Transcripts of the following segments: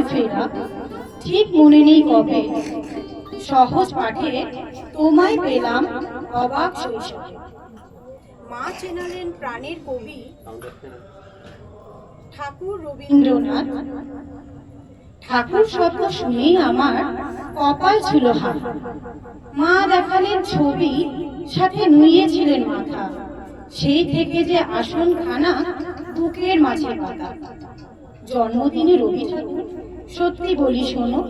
ফেরা ঠিক মনে নেই কবে, সহজ পাঠে তোমায় পেলাম অবাক শৈশবে। মা চেনালেন প্রাণের কবি ঠাকুর রবীন্দ্রনাথ। ঠাকুর শব্দ শুনেই আমার কপাল ছিল হাত। মা দেখালেন ছবি, সাথে নুইয়েছিলেন মাথা। সেই থেকে যে আসন খানা বুকের মাঝে পাতা। জন্মদিনে রবি ঠাকুর, সত্যি বলি শোনো,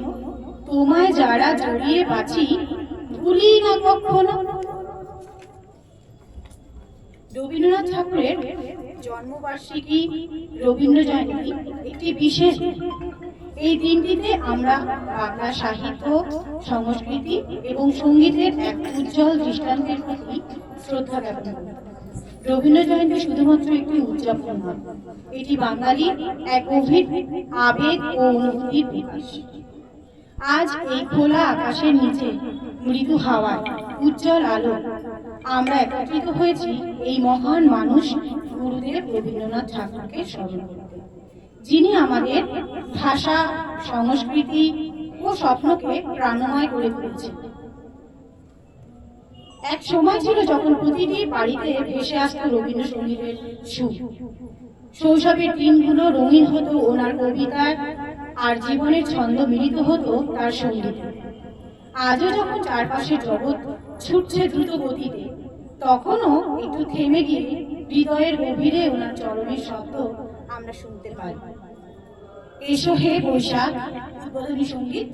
তোমায় যারা জড়িয়ে বাঁচি ভুলি না কখনো। রবীন্দ্রনাথ ঠাকুরের জন্মবার্ষিকী রবীন্দ্র জয়ন্তী একটি বিশেষ দিন। এই দিনটিতে আমরা বাংলা সাহিত্য, সংস্কৃতি এবং সঙ্গীতের এক উজ্জ্বল দৃষ্টান্তের প্রতি শ্রদ্ধা জ্ঞাপন করি। রবীন্দ্র জয়ন্তী শুধুমাত্র একটি উদযাপন নয়, এটি বাঙালির এক গভীর আবেগ ও অনুভূতির বিকাশ। আজ এই খোলা আকাশের নিচে, মৃদু হাওয়ায়, উজ্জ্বল আলো, আমরা একত্রিত হয়েছি এই মহান মানুষ গুরুদেব রবীন্দ্রনাথ ঠাকুরকে স্মরণ করতে, যিনি আমাদের ভাষা, সংস্কৃতি ও স্বপ্নকে প্রাণময় করে তুলেছেন। এক সময় ছিল যখন প্রতিটি বাড়িতে ভেসে আসত রবীন্দ্রসঙ্গীতের সুর। শৈশবের দিনগুলো রঙিন হতো ওনার কবিতায়, আর জীবনের ছন্দ মিলিত হতো তার সঙ্গীতে। আজও যখন চারপাশের জগৎ ছুটছে দ্রুত গতিতে, তখনও একটু থেমে গিয়ে হৃদয়ের গভীরে ওনার চরণের শব্দ আমরা শুনতে পাই। এসো হে বৈশাখ উদ্বোধনী সঙ্গীত।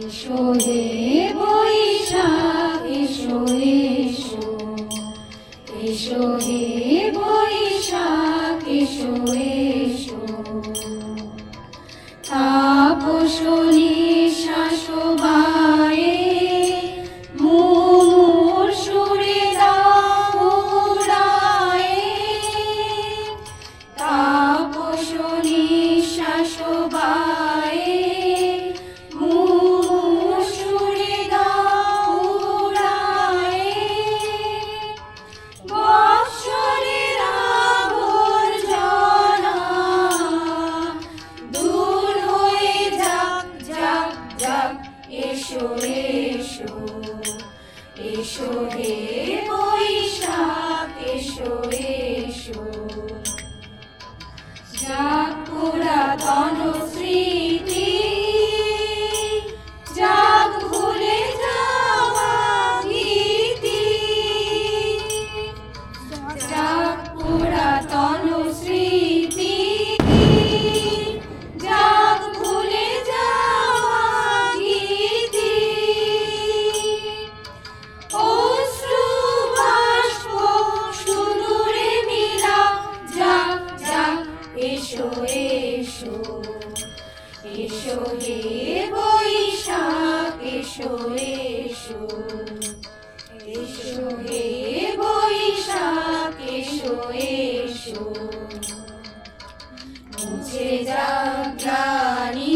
এসো হে বৈশাখ এসো এসো, এসো হে বৈশাখ এসো এসো, তাপস নিঃশ্বাস বায়ে মুমুর সুরে দাও উড়ায়ে, তাপস নিঃশ্বাস বায়ে মুমুর সুরে দাও উড়ায়ে, বৎসরের আবর্জনা দূর হয়ে যাক যাক যাক, এসো এসো, এসো হে বৈশাখ এসো এসো, যাক পুরাতন স্মৃতি, যাক ভুলে যাওয়া গীতি, যাক পুরাতন স্মৃতি, যাক ভুলে যাওয়া গীতি, অশ্রু বাষ্প সুদূরে মিলা যাক যাক, এসো এসো, এসো হে বৈশাখ এসো এসো, এসো হে বৈশাখ এসো এসো, মুছে যাক গ্লানি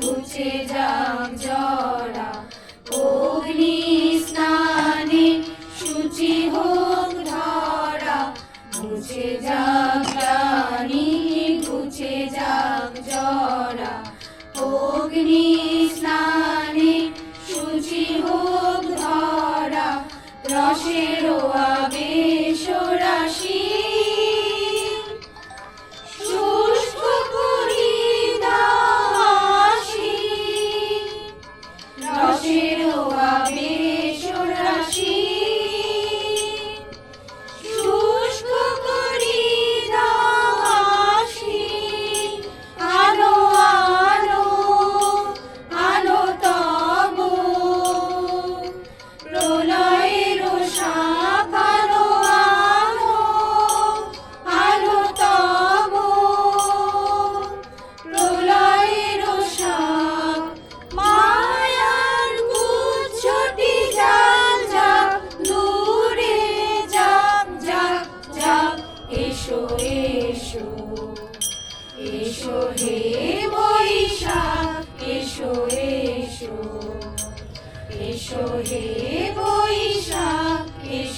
মুছে যাক জরা, অগ্নি স্নানে শুচি হোক ধরা, মুছে যাক গ্লানি মুছে যাক জরা, অগ্নি স্নানে শুচি হোক ধরা, রসের আবেশ রাশি শুষ্ক করি দাসী, রসের আবেশ রাশি শুষ্ক করি দাসী, আলো আলো আলো তব প্রলয়ের শাখ, আলো আলো আলো তব প্রলয়ের শাখ, মায়ার গুচ্ছটি যাক যাক দূরে যাক যাক যাক, এসো এসো, এসো হে বৈশাখ এসো এসো,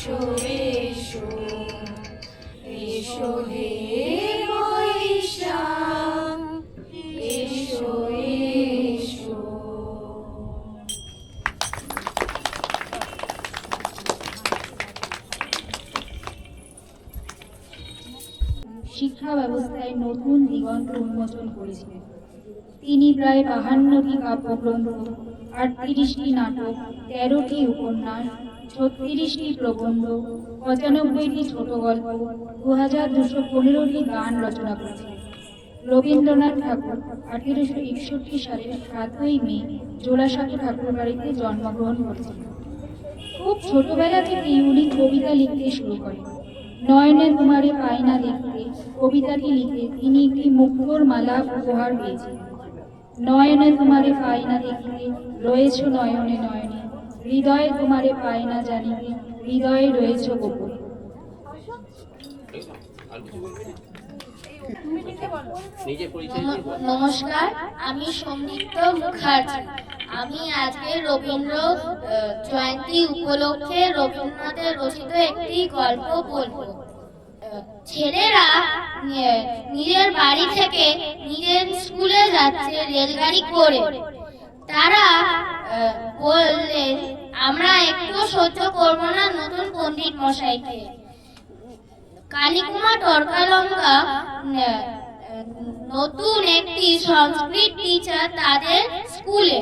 এসো এসো এসো হে বৈশাখ এসো এসো। শিক্ষা ব্যবস্থায় নতুন দিগন্ত উন্মোচন করেছিলেন। তিনি প্রায় 52টি কাব্যগ্রন্থ, 38টি নাটক, 13টি উপন্যাস, 36টি প্রবন্ধ, 95টি ছোট গল্প, 2215টি গান রচনা করেছিলেন। রবীন্দ্রনাথ ঠাকুর 1861 সালের 7ই মে জোড়াসাঁকো ঠাকুরবাড়িতে জন্মগ্রহণ করেছিলেন। খুব ছোটবেলা থেকেই উনি কবিতা লিখতে শুরু করেন। নয়নে তোমারে পাই না দেখতে কবিতাটি লিখে তিনি একটি মুক্তোর মালা উপহার পেয়েছিলেন। নয়নে তোমারে পাই না দেখিতে রয়েছ নয়নে নয়নে, হৃদয়ে তোমারে পাই না জানিতে হৃদয়ে রয়েছ গোপনে। নমস্কার, আমি সমৃদ্ধ মুখার্জি। আমি আজকে রবীন্দ্র জয়ন্তী উপলক্ষে রবীন্দ্রনাথের রচিত একটি গল্প বলবো। ছেলেরা নিজের বাড়ি থেকে নিজের স্কুলে যাচ্ছে রেলগাড়ি করে। তারা বললেন, আমরা একটু সহ্য করব না নতুন পণ্ডিত মশাইকে। কালীকুমার তর্কালঙ্কা নতুন একটি সংস্কৃত টিচার তাদের স্কুলে।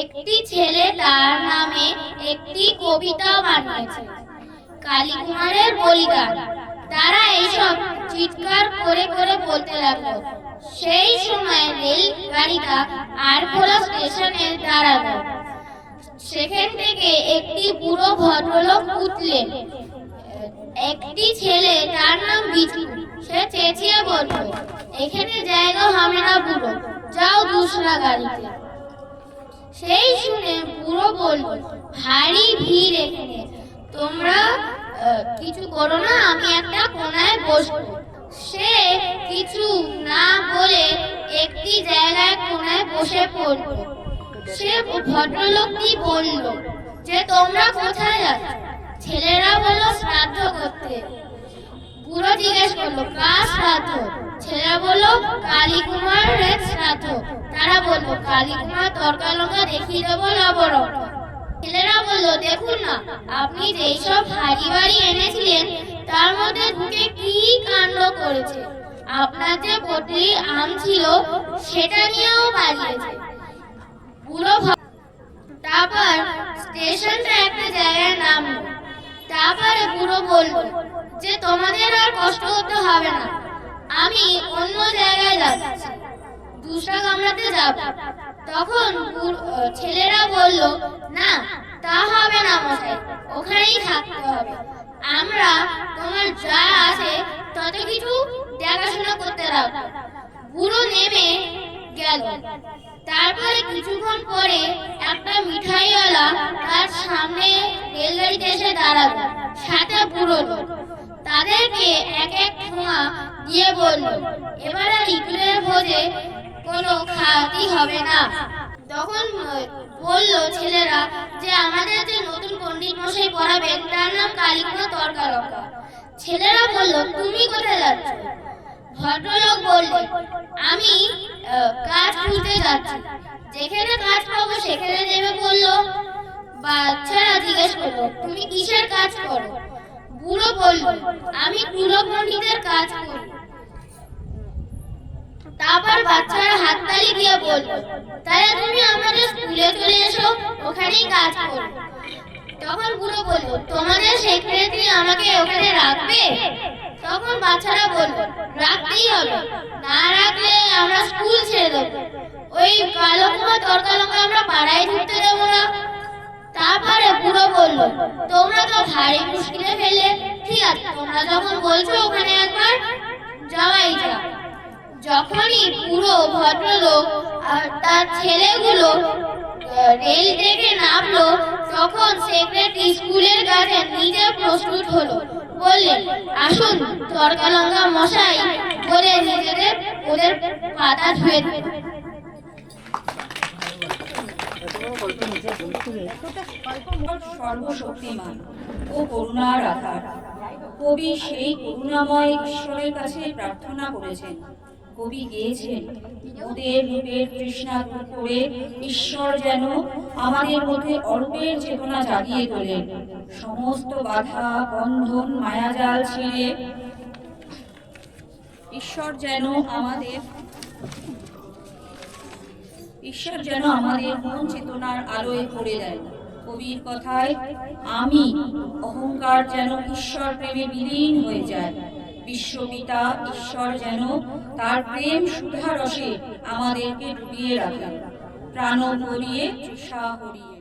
একটি ছেলে তার নামে একটি কবিতা বানিয়েছে, কালীকুমারের বলিদান। তারা এইসব চিৎকার করে করে বলতে লাগলো। সেই সময় রেল গাড়িটা আরখোলা স্টেশনে দাঁড়ালো। সেখান থেকে একটি বুড়ো ভদ্রলোক উঠলেন। একটি ছেলে, তার নাম বিজু, সে চেঁচিয়ে বলল, এখানে জায়গা হবে না বুড়ো, যাও দুসরা গাড়িতে। সেই শুনে বুড়ো বলল, ভারী ভিড় এখানে, তোমরা কিছু করো না, আমি একটা কোনায় বসবো। সে কিছু না বলে একটি জায়গায় কোনায় বসে পড়ল। সে ভদ্রলোকটি বলল যে, তোমরা কোথায় যাচ্ছ? ছেলেরা বলল, শ্রাদ্ধ করতে। বুড়ো জিজ্ঞেস করলো, কার শ্রাদ্ধ? ছেলেরা বলল, কালীকুমারের শ্রাদ্ধ। তারা বলল, কালীকুমার তর্কালঙ্কা দেখিয়ে দেবো লবরঙ্কা। ছেলেরা বলল, দেখুন না, আপনি যেসব হাড়ি বাড়ি এনেছিলেন তার মধ্যে ঢুকে কি কাণ্ড করেছে। আপনার যে পটলি আম ছিল সেটা নিয়েও পালিয়েছে। বুড়ো তারপর স্টেশনটা একটা জায়গায় নামলো। তারপরে বুড়ো বলল যে, তোমাদের আর কষ্ট করতে হবে না, আমি অন্য জায়গায় যাচ্ছি, দুসরা কামরাতে যাব। তখন ছেলেরা বলল, না তা হবে না মশাই, ওখানেই থাকতে হবে। আমরা তোমার যা আছে তত কিছু দেখাশোনা করতে রাখবো। বুড়ো নেমে গেল। তারপরে কিছুক্ষণ পরে একটা মিঠাইওয়ালা তার সামনে রেলগাড়িতে এসে দাঁড়ালো, সাথে বুড়ো লোক। তাদেরকে এক এক ঠোঙা দিয়ে বলল, এবার আর ইঁদুরের ভোজে কোনো খাওয়াতি হবে না। তখন বলল ছেলেরা যে, আমাদের যে নতুন পণ্ডিত মশাই পড়াবেন তার নাম কালীকুমার তর্কালঙ্কা। ছেলেরা বলল, তুমি কোথায় যাচ্ছ? ভদ্রলোক বললেন, আমি কাজ খুঁজতে যাচ্ছি, যেখানে কাজ পাবো সেখানে নেমে পড়লো। বাচ্চারা জিজ্ঞেস করলো, তুমি কিসের কাজ করো? বুড়ো বলল, আমি তুলো পণ্ডিতের কাজ করি। তারপর বাচ্চারা হাততালি দিয়ে বলল, তাহলে তুমি আমাদের স্কুলে চলে এসো, ওখানেই কাজ করো। তখন বুড়ো বলল, তোমাদের সেক্রেটারি আমাকে ওখানে রাখবে? তখন বাচ্চারা বলল, রাখতেই হবে, না রাখলে আমরা স্কুল ছেড়ে দেবো। ওই কালীকুমার তর্কালঙ্কা আমরা পাড়ায় ঢুকতে দেবো না। তারপরে বুড়ো বলল, তোমরা তো ভারী মুশকিলে ফেলে, ঠিক আছে, তোমরা যখন বলছো ওখানে একবার যাওয়াই যাক। যখনই পুরো ভদ্রলোক আর তার ছেলেগুলো রেল থেকে নামলো, তখন সেক্রেটারি স্কুলের গার্জেন নিজে প্রস্তুত হলো। বললেন, আসুন তর্কালঙ্কা মশাই বলে নিজেদের ওদের পাতা ধুয়ে দিল। সর্বশক্তিমান ও করুণার আধার। কবি সেই করুণাময় ঈশ্বরের কাছে প্রার্থনা করেছেন। কবি গেয়েছেন, ওদের রূপের তৃষ্ণা দূর করে ঈশ্বর যেন আমাদের মধ্যে অরূপের চেতনা জাগিয়ে তোলেন। সমস্ত বাধা বন্ধন মায়াজাল ছিঁড়ে ঈশ্বর যেন আমাদের মন চেতনার আলোয় ভরে দেয়। কবির কথায় আমি অহংকার যেন ঈশ্বর প্রেমে বিলীন হয়ে যায়। বিশ্বপিতা ঈশ্বর যেন তার প্রেম সুধা রসে আমাদেরকে ডুবিয়ে রাখেন, প্রাণ ভরিয়ে তৃষা হরিয়ে।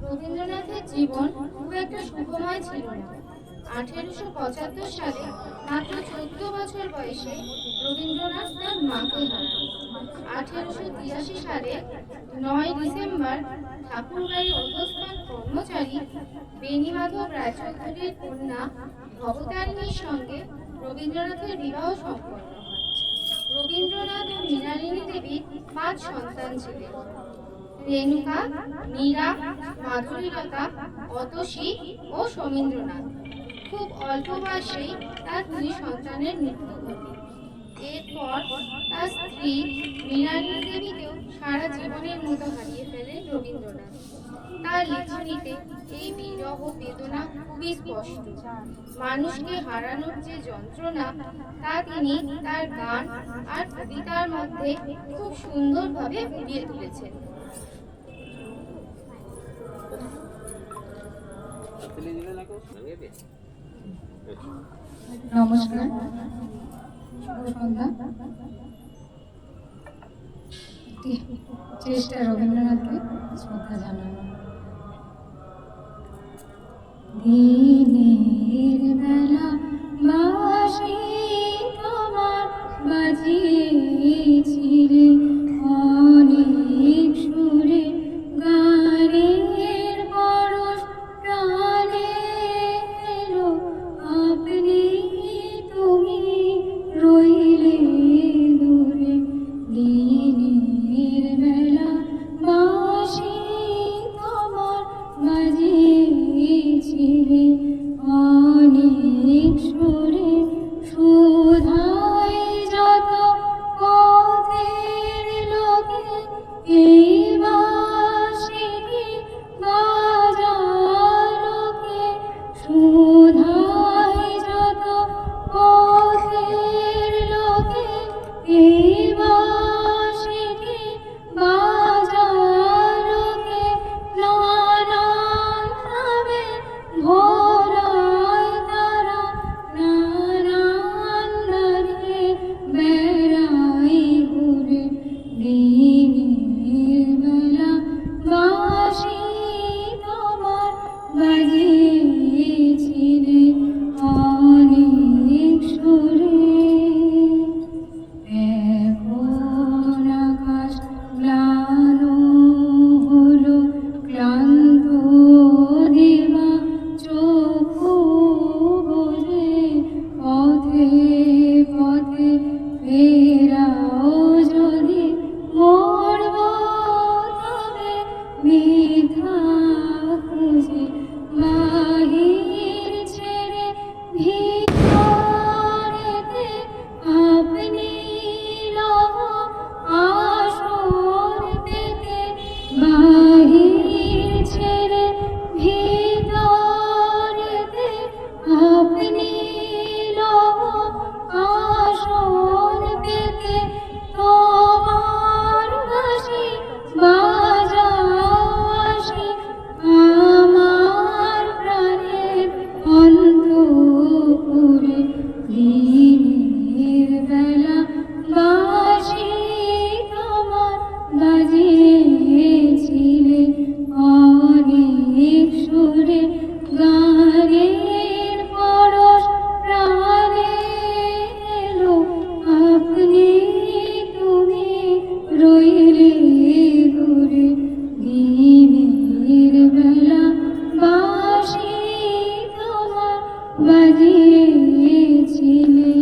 রবীন্দ্রনাথের জীবন খুব একটা সুখময় ছিল না। 1875 সালে মাত্র 14 বছর বয়সে রবীন্দ্রনাথ তার মাকে হারান। 1883 সালে 9 ডিসেম্বর ঠাকুরবাড়ির অধস্থান কর্মচারী বেণীমাধব রায়চৌধুরীর কন্যা ভবতারিণীর সঙ্গে রবীন্দ্রনাথের বিবাহ সম্পন্ন হয়। রবীন্দ্রনাথ ও মৃণালিনী দেবীর 5 সন্তান ছিলেন: রেণুকা, মীরা, মাধুরীলতা, অতসী ও সমীন্দ্রনাথ। খুব অল্প বয়সেই তার 2 সন্তানের মৃত্যু ঘটে। এরপর তার স্ত্রী মৃণালিনী দেবীকেও সারা জীবনের মতো হারিয়ে ফেলেন রবীন্দ্রনাথ। তার লিখনীতে এই বিরহ বেদনা খুবই স্পষ্ট। মানুষকে হারানোর যে যন্ত্রণা, তা তিনি তার গান আর কবিতার মধ্যে খুব সুন্দরভাবে ফুটিয়ে তুলেছেন। নমস্কার, শুভ সন্ধ্যা। চেষ্টা রবীন্দ্রনাথকে শ্রদ্ধা জানানো। দিনের বেলা বাঁশি তোমার বাজিয়েছিলে অনেক সুরে, গানের পরশ প্রাণে এলো, আপনি তুমি রইলে দূরে। দিনের বেলা বাঁশি তোমার বাজিয়েছিলে অনেক সুরে, সুধায় যত পথের লোকে এই বাঁশিটি বাজালোকে। সুধায় যত পথের লোকে এই বাঁশিটি বাজালোকে। নানান ভাবে ভোলায় তারা, নানান দ্বারে বেড়াই ঘুরে। দিনের বেলা বাঁশি তোমার বাজিয়েছিলে অনেক সুরে। এখন আকাশ ম্লান হলো, ক্লান্ত দিবা চক্ষু বুজে। পথে পথে ফেরাও যদি, মরব তবে মিথ্যা খুঁজে। বাহির ছেড়ে ভিতরেতে আপনি লহ আসর পেতে। বাহির ছেড়ে ভিতরেতে আপনি লহ আসর পেতে। তোমার বাঁশি বাজাসি আমার প্রাণের অন্তঃপুরে। দিনের বেলা বাঁশি তোমার বাজিয়েছিলে অনেক সুরে, গানের পরশ প্রাণে এলো, আপনি তুমি রইলে দূরে। দিনের বেলা বাঁশি তোমার বাজিয়েছিলে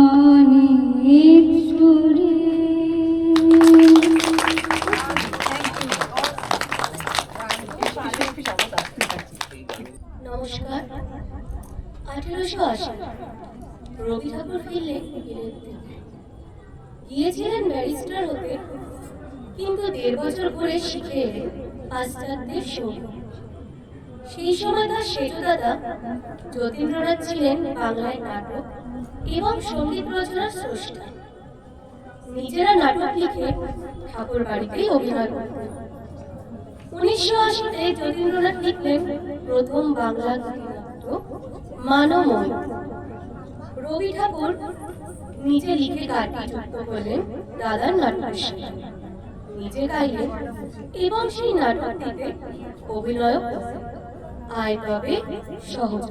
অনেক সুরে। নমস্কার। 1880 রবি ঠাকুর ফিরলেন বিলেত থেকে। গিয়েছিলেন ব্যারিস্টার হতে, কিন্তু 1.5 বছর পরে শিখে এলেন পাশ্চাত্যের সঙ্গে। সেই সময় তার সেজ দাদা যতীন্দ্রনাথ ছিলেন বাংলায় নাটক এবং সঙ্গীত রচনার স্রষ্টা। নিজেরা নাটক লিখে ঠাকুর বাড়িতেই অভিনয় করতেন। 1980-তে যতীন্দ্রনাথ লিখলেন প্রথম বাংলা গীতিনাট্য মানময়। রবি ঠাকুর নিজে লিখে গানটি যুক্ত করলেন দাদার নাটকের সাথে, নিজে গাইলেন এবং সেই নাটকটিতে অভিনয় করলেন। আয় তবে সহজ।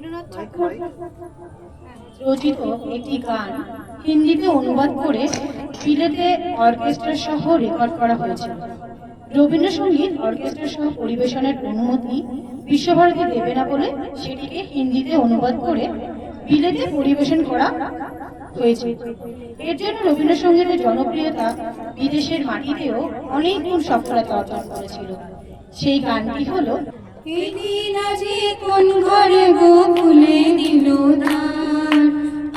রবীন্দ্রনাথ ঠাকুর রচিত একটি গান হিন্দিতে অনুবাদ করে বিলেতে অর্কেস্ট্রা সহ রেকর্ড করা হয়েছিল। রবীন্দ্রসঙ্গীত অর্কেস্ট্রা সহ পরিবেশনের অনুমতি বিশ্বভারতী দেবে না বলে সেটিকে হিন্দিতে অনুবাদ করে বিলেতে পরিবেশন করা হয়েছে। এর জন্য রবীন্দ্রসঙ্গীতের জনপ্রিয়তা বিদেশের মাটিতেও অনেক গুণ সফলতা অর্জন করেছিল। সেই গানটি হলো এদিন আজি কোন ঘরে গো খুলে দিল দ্বার,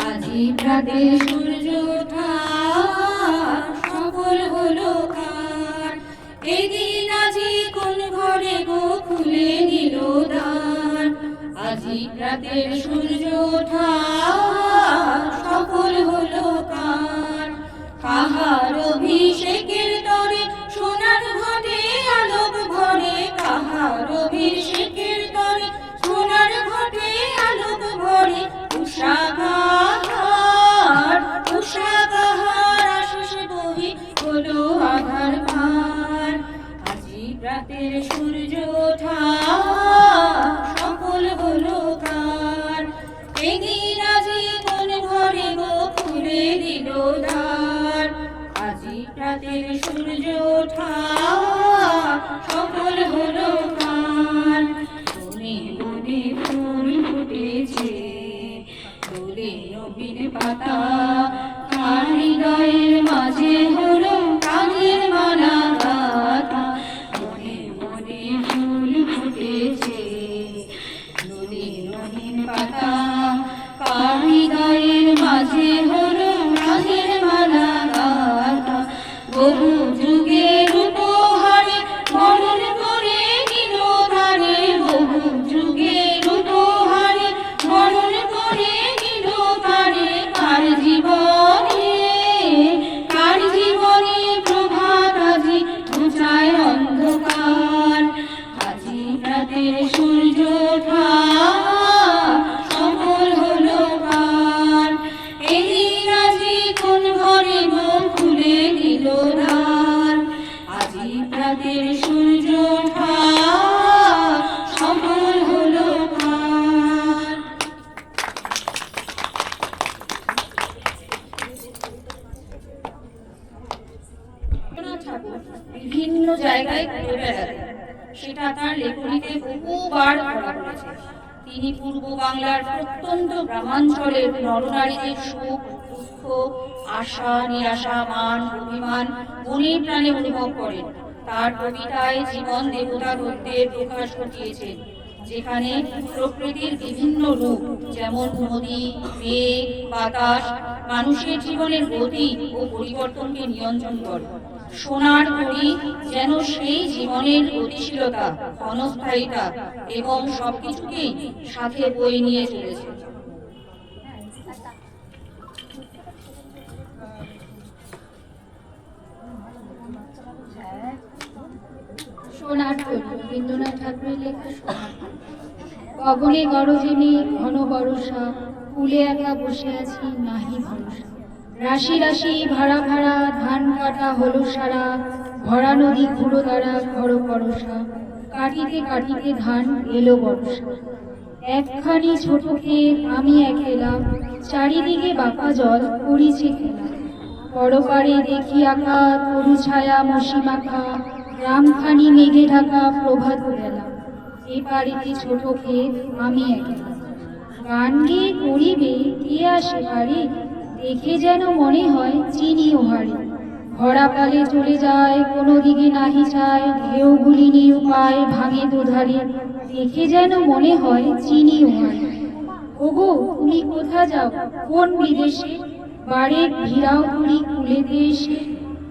আজি প্রাতে সূর্য ওঠা সফল হলো কার। এদিন আজি কোন ঘরে গো খুলে দিল দ্বার, আজি প্রাতে সূর্য ওঠা সফল হলো কার। কাহার অভিষেকের তরে সোনার ঘটে আলোক ভরে, কাহার অভিষেকের তরে সোনার ঘটে আলোক ভরে। উষা কাহার আশিস বহি হলো আধার ভার, আজি রাতের সূর্য ওঠা সফল হলো কার। এদিন আজি কোন ঘরে গো খুলে দিল দ্বার, আজি রাতের সূর্য ওঠা সফল হলো কার। বনে বনে ফুল ফুটেছে দোলে নবীন পাতা, কার হৃদয়ের মাঝে হলো কাজের মালা গাথা। বনে বনে ফুল ফুটেছে দোলে নবীন পাতা, কার হৃদয়ের মাঝে হলো কাজের মালা গাথা। বহু যুগের উপহারে বরণ করে নিল তারে, বহু যুগের উপহারে বরণ করে নিল তারে। কার জীবনে প্রভাত আজি ঘুচায় অন্ধকার, আজি রাতের সূর্য ওঠা সফল হলো কার। এদিন আজি কোন ঘরে গো খুলে দিল দ্বার, আজি রাতের সূর্য ওঠা সফল হলো কার। রবীন্দ্রনাথ ঠাকুর বিভিন্ন জায়গায় ঘুরে বেড়াতেন, সেটা তার লেখনীতে বহুবার ধরা পড়েছে। তিনি পূর্ব বাংলার প্রত্যন্ত গ্রামাঞ্চলের নরনারীদের সুখ দুঃখ আশা নিরাশা মান অভিমান মনে প্রাণে অনুভব করেন। তার কবিতায় জীবন দেবতা তত্ত্বের প্রকাশ ঘটিয়েছেন, যেখানে প্রকৃতির বিভিন্ন রূপ যেমন নদী মেঘ বাতাস মানুষের জীবনের গতি ও পরিবর্তনকে নিয়ন্ত্রণ করে। সোনার ঘড়ি যেন সেই জীবনের গতিশীলতা ক্ষণস্থায়িতা এবং সবকিছুকেই সাথে বয়ে নিয়ে চলেছে। সোনার তরী রবীন্দ্রনাথ ঠাকুরের লেখা সোনার তরী। গগনে গরজনে ঘন বরষা, কুলে একা বসে আছি নাহি ভরসা। রাশি রাশি ভাড়া ভাড়া ধান কাটা হলো সারা, ভরা নদী ঘুরো দ্বারা ঘর পরশা। কাটিতে কাটিতে ধান এলো বর্ষা। একখানি ছোট ক্ষেত আমি একেলা, চারিদিকে বাঁকা জল করিছে খেলা। পরপারে দেখি আঁকা তরু ছায়া মসি মাখা, গ্রামখানি মেঘে ঢাকা প্রভাত বেলা। এপারেতে ছোট ক্ষেত আমি একেলা। গান গেয়ে করিবে কে আসে পারে, দেখে যেন মনে হয় চিনি ওহারে। ভরা কালে চলে যায় কোনো দিকে নাহি চায়, ঢেউগুলি নিরুপায় ভাঙে দুধারে। দেখে যেন মনে হয় চিনি ওহারে। ওগো তুমি কোথা যাও কোন বিদেশে, বারে ভিড়াও তুলি কুলেতে এসে।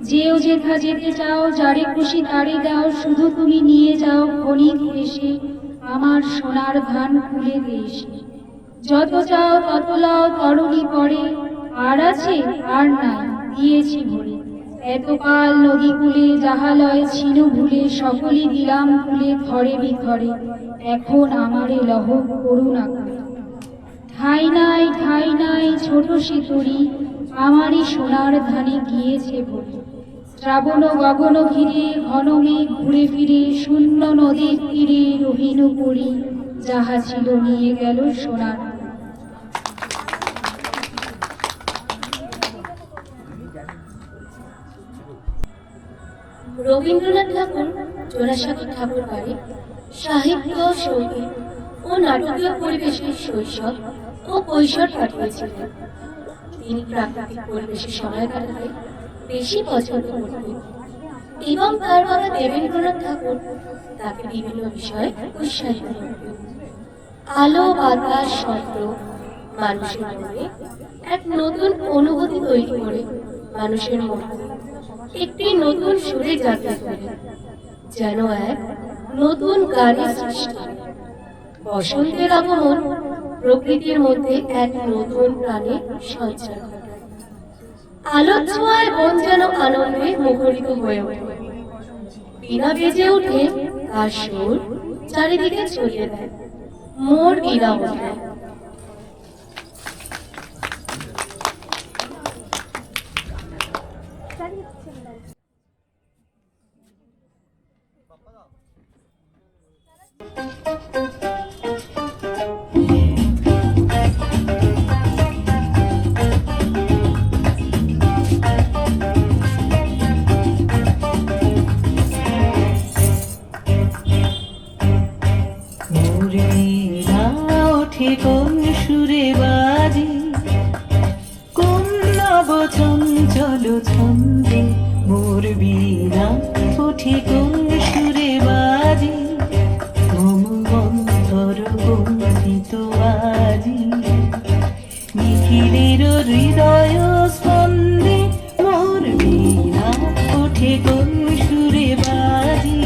যেও যেথা যেতে চাও যারে খুশি তারে দাও, শুধু তুমি নিয়ে যাও ক্ষণিক এসে আমার সোনার ধান কুলেতে এসে। যত চাও তত লাও তরুণী পরে, আর আছে আর নাই দিয়েছি ভরে। এতকাল নদী কূলে যাহালয় ছিল ভুলে, সকলই দিলাম তুলে থরে বিথরে। এখন আমারে লহ করুণা করে। ঠাই নাই ছোট সে তরী, আমারই সোনার ধানে গিয়েছে ভরে। শ্রাবণ গগন ঘিরে ঘন মেঘ ঘুরে ফিরে, শূন্য নদীর তীরে রহিনু পড়ি। যাহা ছিল নিয়ে গেল সোনার। রবীন্দ্রনাথ ঠাকুর জোড়াসাঁকোর ঠাকুর বাড়ি সাহিত্য, সঙ্গীত ও নাটকীয় পরিবেশে শৈশব ও কৈশোর কাটিয়েছিলেন। তিনি প্রাকৃতিক পরিবেশে সময় কাটাতে বেশি পছন্দ করতেন এবং তার বাবা দেবেন্দ্রনাথ ঠাকুর তাকে বিভিন্ন বিষয়ে উৎসাহিত করতেন। আলো, বাতাস, শব্দ মানুষের মনে এক নতুন অনুভূতি তৈরি করে মানুষের মধ্যে একটি নতুন সুরে জাগিয়ে তোলে, যেন এক নতুন গানের সৃষ্টি। বসন্তের আগমন প্রকৃতির মধ্যে এক নতুন প্রাণে সঞ্চার ঘটায়। আলোর ছোঁয়ায় মন যেন আনন্দে মুখরিত হয়ে ওঠে। বীণা বেজে ওঠে, তার সুর চারিদিকে ছড়িয়ে দেয়, মোর বীণা ওঠে। কোন সুরে বাজি, কোন নব চঞ্চল ছন্দে মোর বীণা ওঠে কোন সুরে বাজি, মম অন্তর বন্ধিত আজি নিখিলের হৃদয় স্পন্দে মোর বীণা ওঠে কোন সুরে বাজি,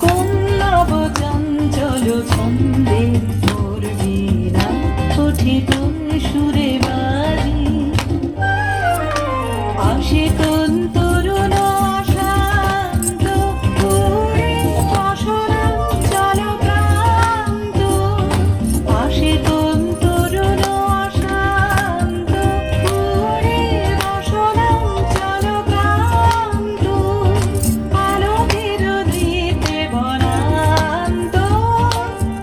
কোন নব চঞ্চল ছন্দে মোর বীণা ওঠে কোন সুরে বাজি, আসে কোন তরুণ শান্ত ঘুরে অসরাঞ্চল প্রান্ত, আসে কোন তরুণ শান্ত ঘুরে অসরাঞ্চল প্রান্ত, আলোকের দীপে বনান্ত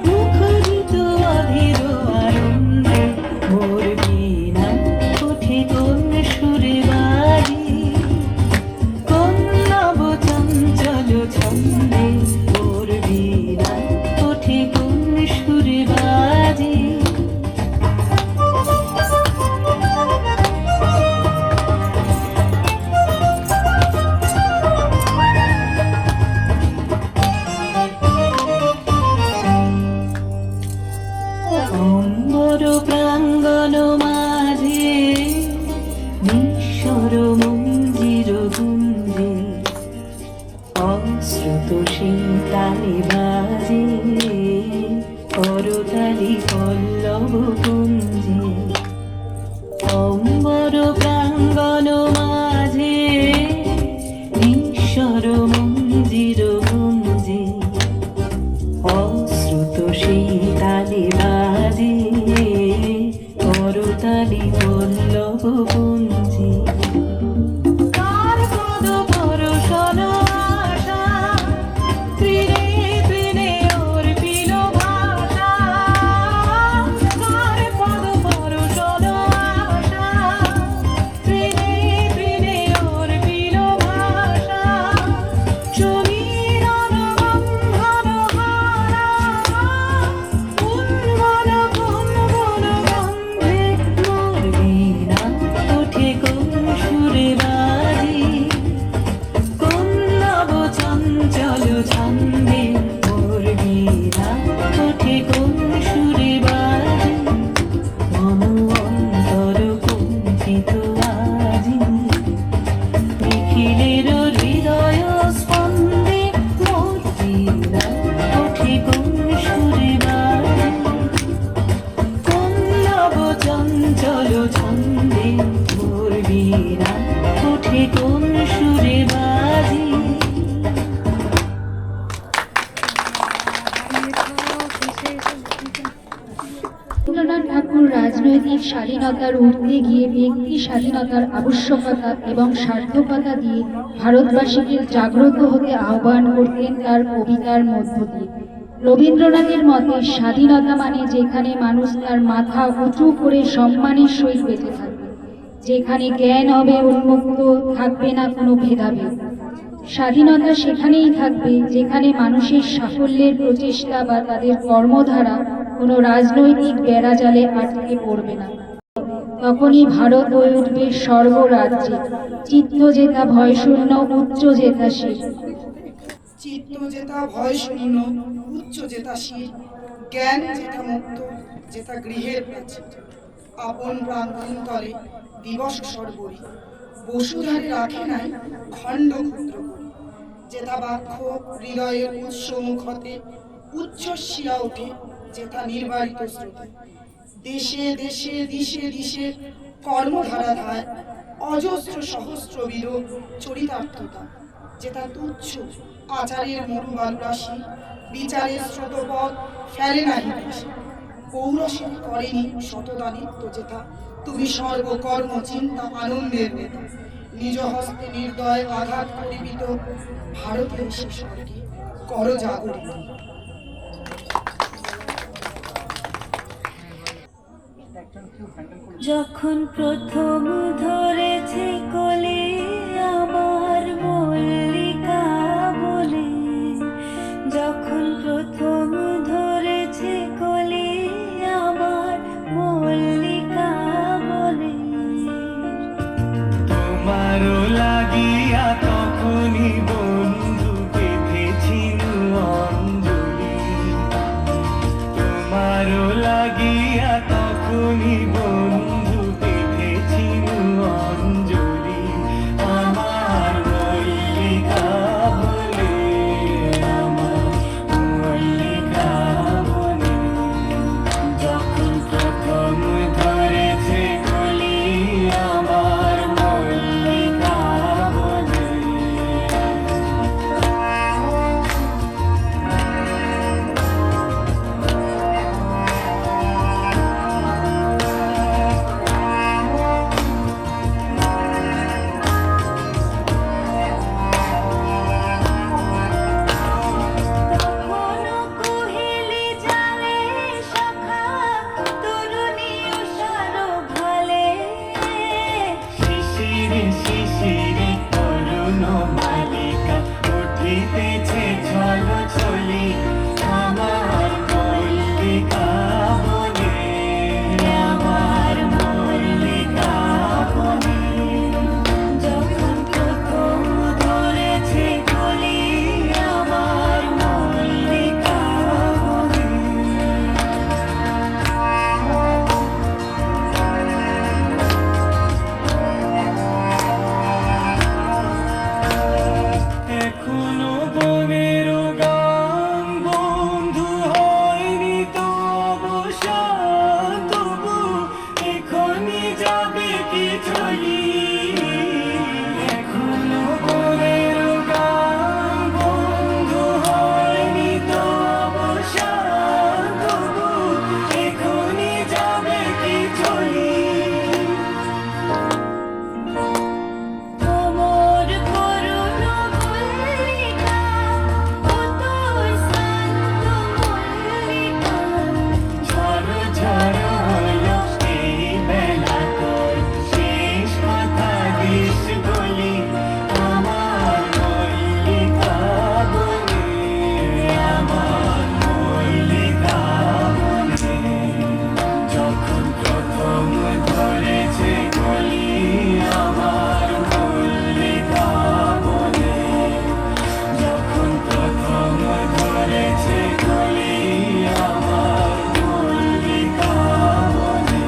মুখরিত অধীর আনন্দে মোর বীণা ওঠে কোন সুরে বাজি, কোন নব চঞ্চল ছন্দে মোর বীণা ওঠে কোন সুরে বাজি। অম্বর প্রাঙ্গণ মাঝে নিঃস্বর মঞ্জির গুঞ্জে, অশ্রুত শীতালে বাজে করতালি পল্লব কুঞ্জে, অম্বর প্রাঙ্গণ মাঝে নিঃস্বর মঞ্জির গুঞ্জে, অশ্রুত শীতালে বাজে করতালি পল্লব কুঞ্জে, কার পদ পরশন আশা ত্রিনে ত্রিনে অর্পিল ভাষা, কার পদ পরশন আশা ত্রিনে ত্রিনে অর্পিল ভাষা, সমীরণ বন্ধন হারা উন্মন গুনগুন গন্ধে মোর বীণা ওঠে কোন সুরে বাজি, কোন নব চঞ্চল ছন্দে মোর বীণা ওঠে কোন সুরে বাজি, মম অন্তর কুণ্ঠিত আজি নিখিলের হৃদয় স্পন্দে মোর বীণা ওঠে কোন সুরে বাজি, কোন নব চঞ্চল ছন্দে মোর বীণা ওঠে কোন সুরে বাজি। রবীন্দ্রনাথ ঠাকুর রাজনৈতিক স্বাধীনতার ঊর্ধ্বে গিয়ে ব্যক্তি স্বাধীনতার আবশ্যকতা এবং সার্থকতা দিয়ে ভারতবাসীকে জাগ্রত হতে আহ্বান করতেন তার কবিতার মধ্য দিয়ে। রবীন্দ্রনাথের মতে স্বাধীনতা মানে যেখানে মানুষ তার মাথা উঁচু করে সম্মানের সহিত বেঁচে থাকবে, যেখানে জ্ঞান হবে উন্মুক্ত, থাকবে না কোনো ভেদাভেদ। স্বাধীনতা সেখানেই থাকবে যেখানে মানুষের সাফল্যের প্রচেষ্টা বা তাদের কর্মধারা কোনো রাজনৈতিক বেড়াজালে আটকে পড়বে না। তখনই ভারত হয়ে উঠবে সর্বরাজ্যে, চিত্ত জেতা ভয়শূন্য, উচ্চ জেতাশীল। চিত্ত যেতা ভয় শূন্য, উচ্চ জেতাশীল, জ্ঞান যেথা মুক্ত, যেথা গৃহের প্রাচীর। আপন প্রাঙ্গণ তলে দিবস সর্বরি, বসুধারে রাখে নাই খণ্ড ক্ষুদ্র করি। যেথা বাক্য হৃদয়ের উৎস মুখতে উচ্ছ্বসিয়া ওঠে, যেথা নির্বারিত স্রোতে। দেশে দেশে দিশে দিশে কর্মধারা ধায়, অজস্র সহস্রবিধ চরিতার্থতা। যেথা তুচ্ছ আচারের মরু বালুরাশি, বিচারের স্রোতপথ ফেলে নাহি দেশে। পৌরসে করেনি শতদানিত্ব যেথা, তুমি সর্বকর্ম চিন্তা আনন্দের নেতা। নিজ হস্তে নির্দয় আঘাত করিবিত, ভারতের সে স্বর্গে কর জাগরিত। যখন প্রথম ধরেছে কোলে আমার মল্লিকা বলে, যখন প্রথম ধরেছে কোলে আমার মল্লিকা বলে। তোমারও লাগিয়া তখনই বন্ধু বেঁধেছিল অঞ্জলি, তোমারও লাগিয়া তখনই বন্ধু বেঁধেছিল অঞ্জলি। আমার মল্লিকা বলে, আমার মল্লিকা বলে। যখন প্রথম ধরেছে কলি আমার মল্লিকা বলে। তখনও কোহেলি জানে সখা তরুণী উষার ভালে, শিশিরে শিশিরে তরুণ মালিকা উঠিতেছে ঝল ছলি, আমার মল্লিকা বলে, আমার মল্লিকা বলে। যখন প্রথম ধরেছে কলি আমার মল্লিকা বলে। এখনো বনের গান বন্ধু হয়নি তো অবসান, তবু এখনই যাবে কি চলি। এখনো বনের গান বন্ধু হয়নি তো অবসান, তবু এখনই যাবে কি চলি। তোমার করুণ মল্লিকা ও তোর শান্ত মল্লিকা, ঝড় ঝড় হলো সেই বেলা তোর শেষ কথা দিস বলি, আমার মল্লিকা বলে, আমার মল্লিকা বলে। যখন প্রথম ধরেছে কলি আমার মল্লিকা বলে, যখন প্রথম ধরেছে কলি আমার মল্লিকা বলে।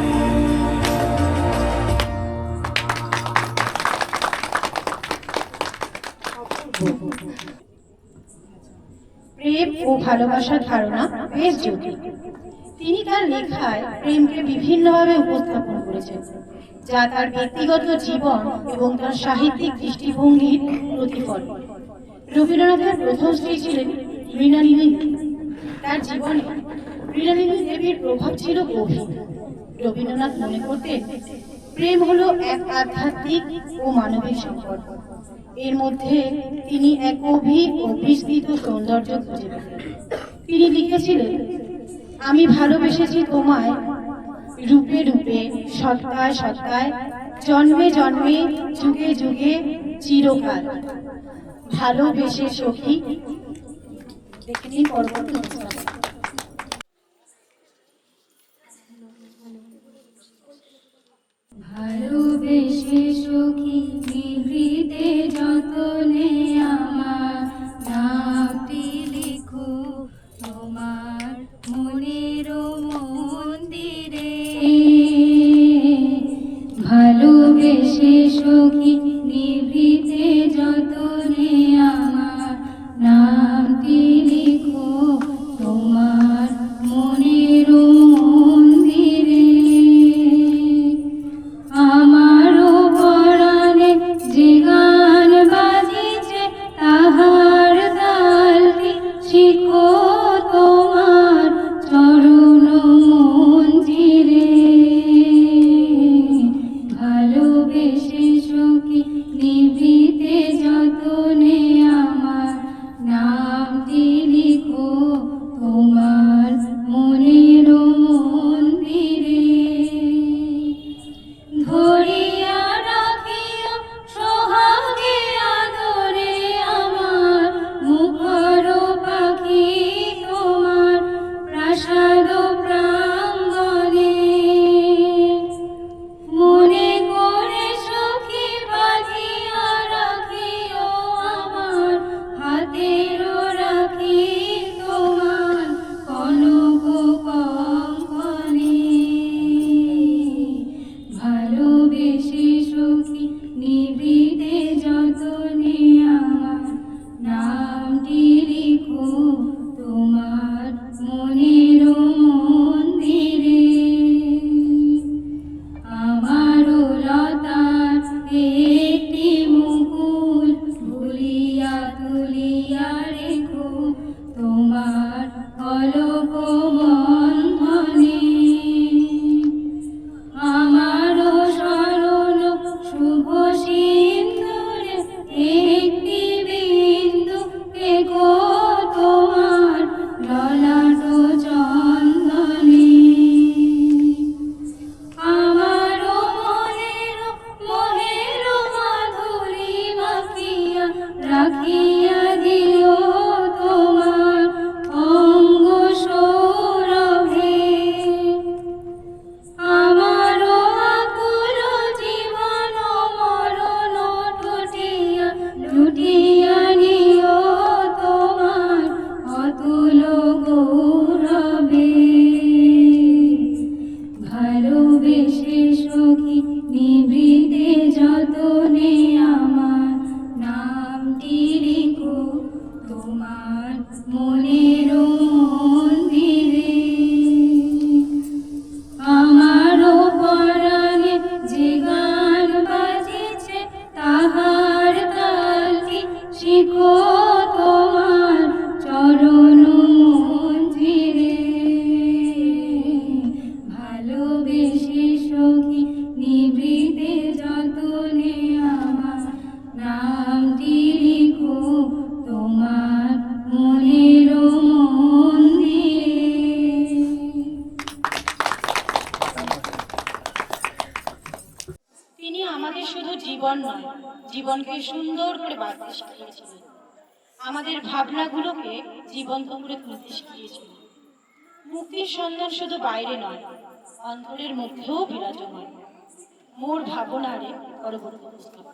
প্রেম ও ভালোবাসার ধারণা বেশ জটিল। তিনি তার লেখায় প্রেমকে বিভিন্নভাবে উপস্থাপন করেছেন, যা তার ব্যক্তিগত জীবন এবং তার সাহিত্যিক দৃষ্টিভঙ্গির প্রতিফলন। রবীন্দ্রনাথের প্রথম স্ত্রী ছিলেন মৃণালিনী দেবী। তার জীবনে মৃণালিনী দেবীর প্রভাব ছিল গভীর। রবীন্দ্রনাথ মনে করতেন প্রেম হলো এক আধ্যাত্মিক ও মানবিক সম্পর্ক। এর মধ্যে তিনি এক গভীর ও বিস্তৃত সৌন্দর্য খুঁজে পেতেন। তিনি লিখেছিলেন, আমি ভালোবেসেছি তোমায় রূপে রূপে, সত্তায় সত্তায়, জন্মে জন্মে, যুগে যুগে, চিরকাল। ভালোবেসে সখী। দেখে নিন পরবর্তী অনুষ্ঠান। ভালোবেসে সখী নিভৃতে যতনে আমার নামটি লিখো তোমার মনের মন্দিরে। ভালোবেসে সখী নিভৃতে যতনে আমার নামটি লিখো তোমার মনের মন্দিরে। আমারও পরাণে যে গান বাজিছে তাহার তালটি শিখো তোমার চরণ মঞ্জিরে। ভালোবেসে সখী নিভৃতে যতনে আমার নামটি লিখো তোমার মনের মন্দিরে। ধরিয়া রাখিও সোহাগে আদরে আমার মুখর পাখি তোমার প্রাসাদ প্রাঙ্গণে। মনে করে সখী বাঁধিয়া রাখিও আমার হাতের রাখি তোমার কনক কঙ্কণে। ভালোবেসে সখী নিভৃতে যতনে আমার নামটি লিখো তোমার মনের মন্দিরে। আমারও লতার একটি মুকুল ভুলিয়া তুলিয়া রেখো তোমার অলক বন্ধনে। আমারও স্মরণ শুভ সিন্ধুরে একটি বিন্দু গো তোমার ললাট চন্দনে। আমারও মনের মোহের মাধুরী মাখিয়া রাখিয়া দিও তোমার অঙ্গ সৌরভে। আমারও আকুল জীবন মরণ টুটিয়া লুটিয়া নিও তোমার অতুল গৌরবে। ভালোবেসে সখী নিভৃতে যতনে আমার নামটি লিখো তোমার মনের মন্দিরে। আমারও পরাণে যে গান বাজিছে তাহার তালটি শিখো তোমার চরণ মঞ্জিরে। ভালোবেসে সখী নিভৃতে যতনে আমার নামটি লিখো তোমার মনের মন্দিরে। তিনি আমাদের শুধু জীবন নয়, জীবনকে সুন্দর করে বাঁচতে শিখিয়েছিলেন। আমাদের ভাবনাগুলোকে জীবন্ত করে তুলতে শিখিয়েছিলেন। মুক্তির সন্ধান শুধু বাইরে নয়, অন্তরের মধ্যেও বিরাজমান। মোর ভাবনারে পরবর্তী পুস্তক।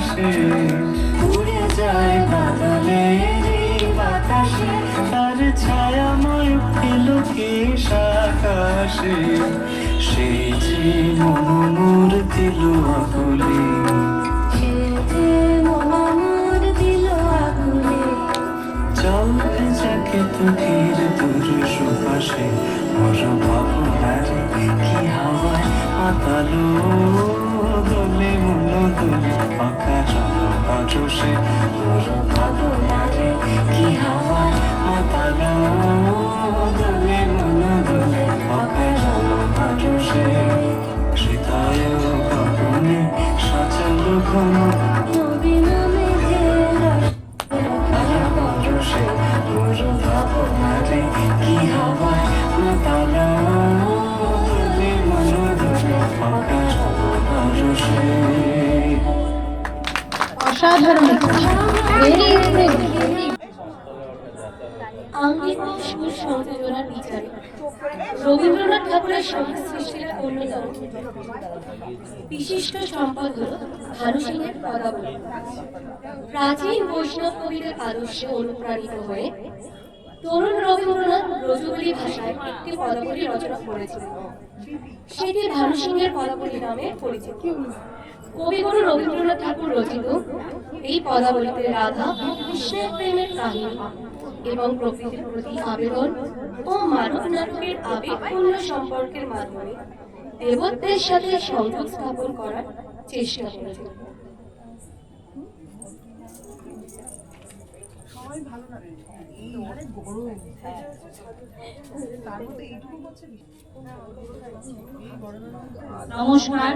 আকাশে উড়ে যায় বাদলের বাতাসে তার ছায়াময় তিলকেশ আকাশে সেই যে মনোর দিল আকুলে চল যাকে তুকির দূর সুপাশে মর ভাবনারে কি হাওয়ায় মাতালো দোলে মন দোলে পাকা জলপাজসে মর ভাবনারে কি হাওয়ায় মাতালো দোলে মন দোলে পাকা জলপাজসে হৃদয় গগনে সাজালো ঘন পরশে মোর ভাবনারে কি হাওয়ায় মাতালো দোলে মন দোলে পাকা জলপাজসে অসাধারণ ভেরি আঙ্গিক ও সুর সংযোজনার বিচারে রবীন্দ্রনাথ ঠাকুরের সঙ্গীত সৃষ্টির অন্যতম বিশিষ্ট সম্পদ হল ভানু সিংহের পদাবলী। প্রাচীন বৈষ্ণব কবিদের আদর্শে অনুপ্রাণিত হয়ে তরুণ রবীন্দ্রনাথ ব্রজবুলি ভাষায় একটি পদাবলী রচনা করেছিলেন। সেটি ভানু সিংহের পদাবলী নামে পরিচিত। কবিগুরু রবীন্দ্রনাথ ঠাকুর রচিত এই পদাবলীতে রাধা ও কৃষ্ণের প্রেমের কাহিনী এবং প্রকৃতির প্রতি আবেদন ও মানব নাটকের আবেগপূর্ণ সম্পর্কের মাধ্যমে দেবত্বের সাথে সংযোগ স্থাপন করার চেষ্টা করেছেন। নমস্কার।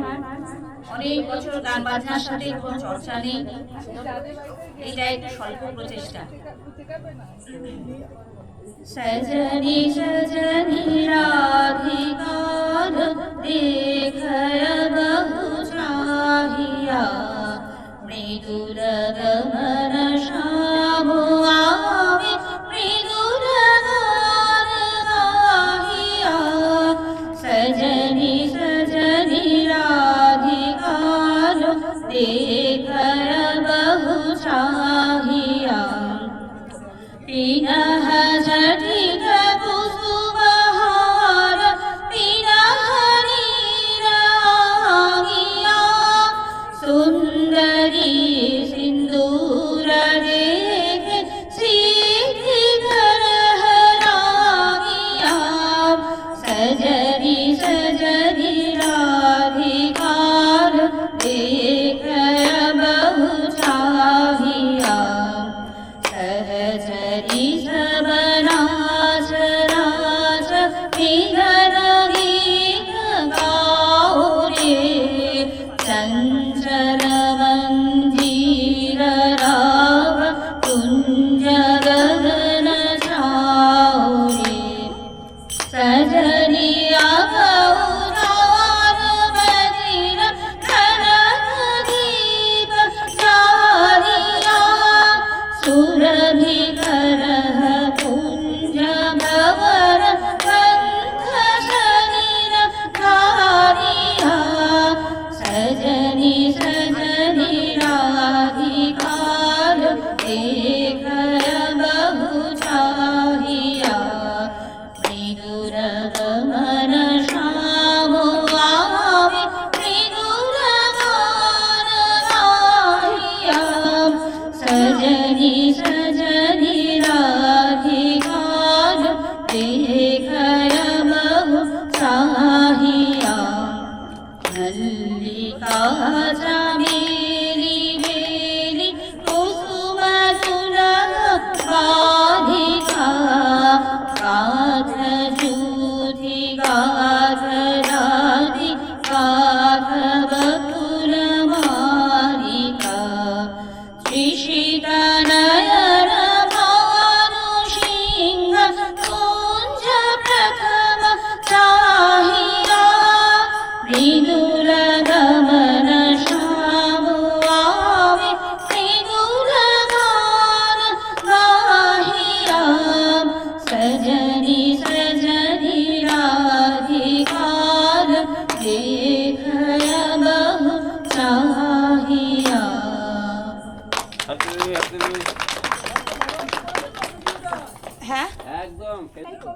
অনেক বছর গান বাজনার সাথে কোনো চর্চা নেই, এইটা একটু স্বল্প প্রচেষ্টা। সজনি সজনি রাধিকার দেখয় বহু চাহিয়া মৃদুর গমন শ্যাম আবে মৃদুর গান গাহিয়া সজনি সজনি রাধিকার দেখয় বহু চাহিয়া পিনহ ঝটিক কুসুমহার পিনহ নীরাঙ্গিয়া সুন্দরী সিন্দূর দেখে শ্রীধর হরাঙ্গিয়া সজনি সজনি রাধিকার দেখয় বহু চাহিয়া सहचरी सबनाच नाच विघन गीत गाओ रे चंचल मंजीर राग कुंज गगन छाओ रे सजनिया गौरार मदिर खनक दीप जारिया सुरभि करह कुंज भवर कंठ शरीर धारिया सजनि सजनि रा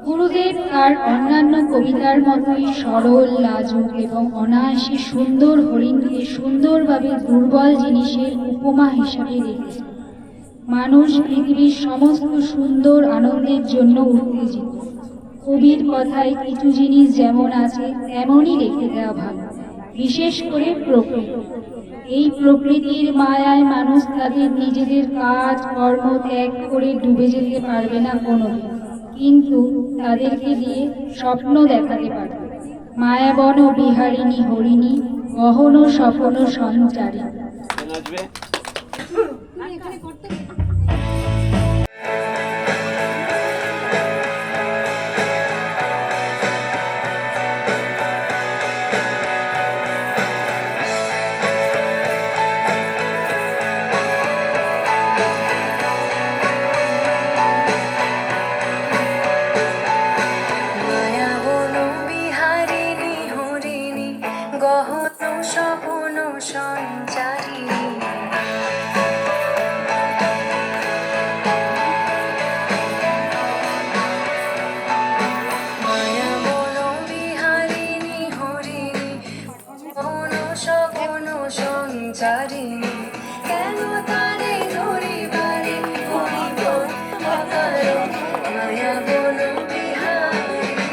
গুরুদেব তার অন্যান্য কবিতার মতোই সরল, লাজুক এবং অনায়াসে সুন্দর হরিণকে সুন্দরভাবে দুর্বল জিনিসের উপমা হিসাবে রেখেছেন। মানুষ পৃথিবীর সমস্ত সুন্দর আনন্দের জন্য উত্তেজিত। কবির কথায় কিছু জিনিস যেমন আছে তেমনই রেখে দেওয়া ভালো, বিশেষ করে প্রকৃতি। এই প্রকৃতির মায়ায় মানুষ তাদের নিজেদের কাজ কর্ম ত্যাগ করে ডুবে যেতে পারবে না কোনোদিন, কিন্তু তাদেরকে দিয়ে স্বপ্ন দেখাতে পারবে। মায়াবন বিহারিণী হরিণী, গহন স্বপ্ন সঞ্চারী। মায়া বন বিহারিণী হরিণী গহন স্বপ্ন সঞ্চারিণী মায়া বন বিহারিণী হরিণী গহন স্বপ্ন সঞ্চারিণী কেন তারে ধরিবারে করিব অকারণ মায়া বন বিহারিণী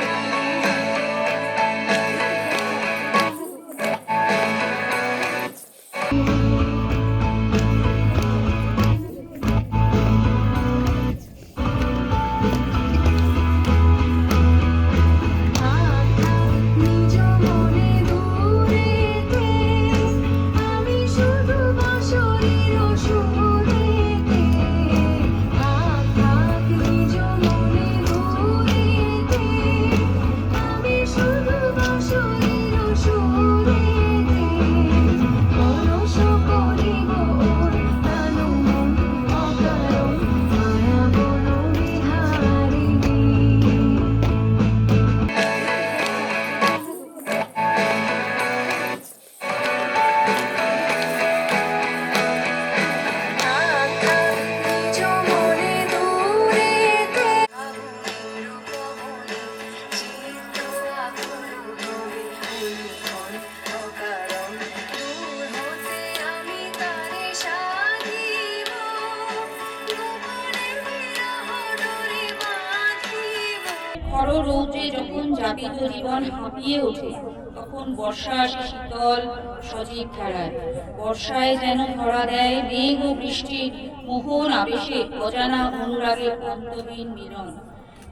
নিজ মনে দূরেতে আমি শুধু বাঁশরীর সুরেতে থাক থাক নিজ মনে দূরেতে আমি শুধু বাঁশরীর সুরেতে পরশ করিব ওর প্রাণ মন অকারণ মায়া বন বিহারিণী নিজ মনে দূরেতে চিত্ত আকুল হবে অকারণ দূর হতে আমি তারে সাধিব গোপনে বিরহ ডোরে বাঁধিব খর রৌদ্রে যখন জাপিত জীবন হাঁপিয়ে ওঠে, তখন বর্ষা আসে শীতল সজীব ধারায়। বর্ষায় যেন ধরা দেয় মেঘ ও বৃষ্টির মোহন আবেশে অজানা অনুরাগের অন্তহীন মিলন।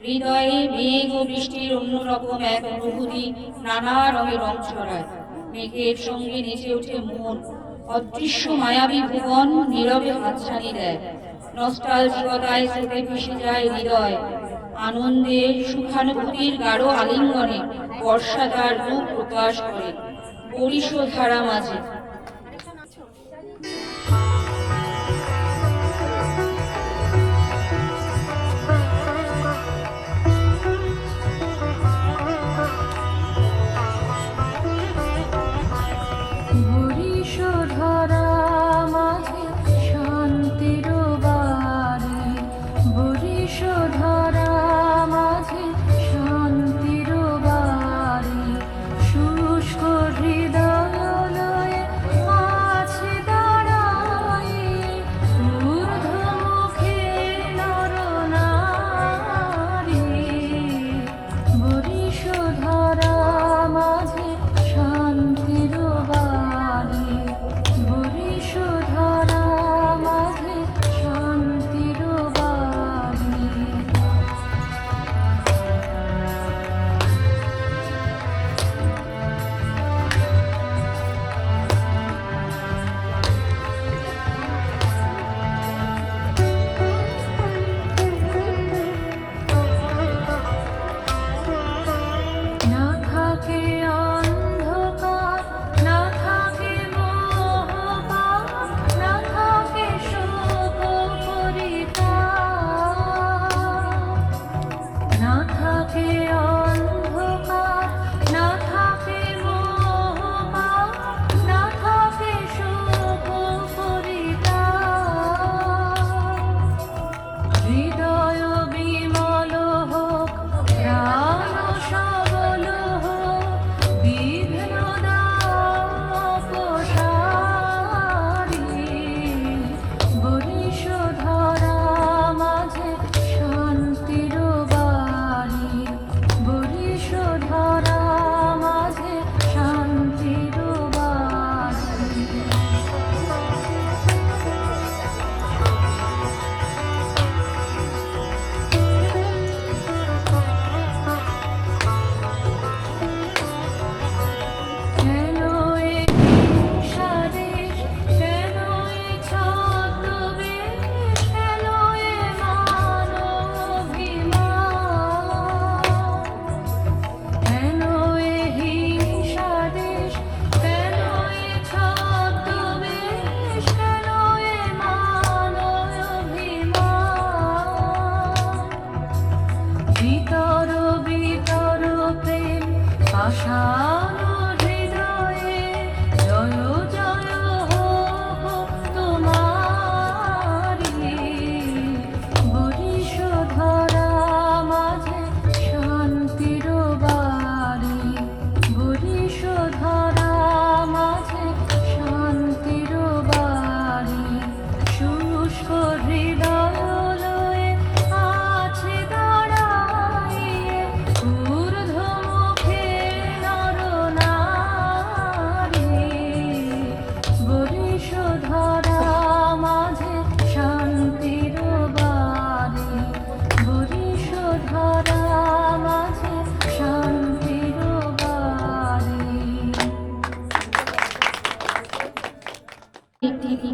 হৃদয়ে মেঘ ও বৃষ্টির অন্যরকম এক অনুভূতি নানা রঙে রং ছড়ায়। মেঘের সঙ্গে নেচে ওঠে মন, অদৃশ্য মায়াবী ভুবন নীরবে হাতছানি দেয়। নস্টালজিকতায় স্রোতে ভেসে যায় হৃদয়, আনন্দে সুখানুভূতির গাঢ় আলিঙ্গনে বর্ষা তার রূপ প্রকাশ করে বরিশ ধারা মাঝে। বরিশ ধরা মাঝে শান্তির বাড়ি বরিশ ধরা মাঝে শান্তির বাড়ি শুষ্ক হৃদয় লয়ে আছে দাঁড়ায়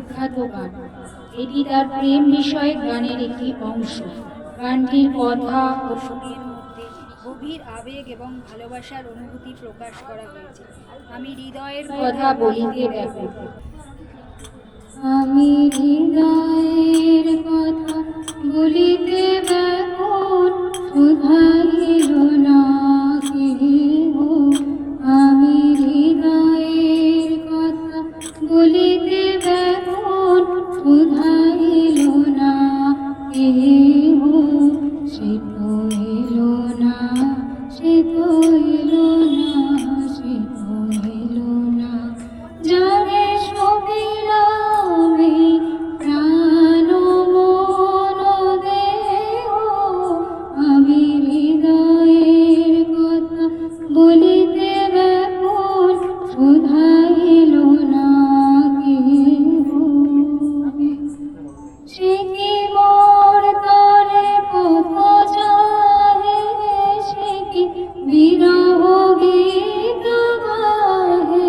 বিখ্যাত গান। এটি তার প্রেম বিষয়ক গানের একটি অংশ। গানটির কথা ও ছবির মধ্যে গভীর আবেগ এবং ভালোবাসার অনুভূতি প্রকাশ করা হয়েছে। আমি হৃদয়ের কথা বলিতে ব্যাকুল। আমি হৃদয়ের কথা বলিতে ব্যাকুল, শুধাইল না কেহ। আমি হৃদয়ের কথা বলিতে ব্যাকুল, শুধাইল না কেহ। সে তো এলো না, সে তো এলো না, সে তো এলো না। যারে সবিলামে প্রাণ মন দেহ, আমি হৃদয়ের কথা বলিতে ব্যাকুল, শুধাইল না কেহ। সে কি মোর তরে পথ চাহে, সে কি বিরহ গীত গাহে।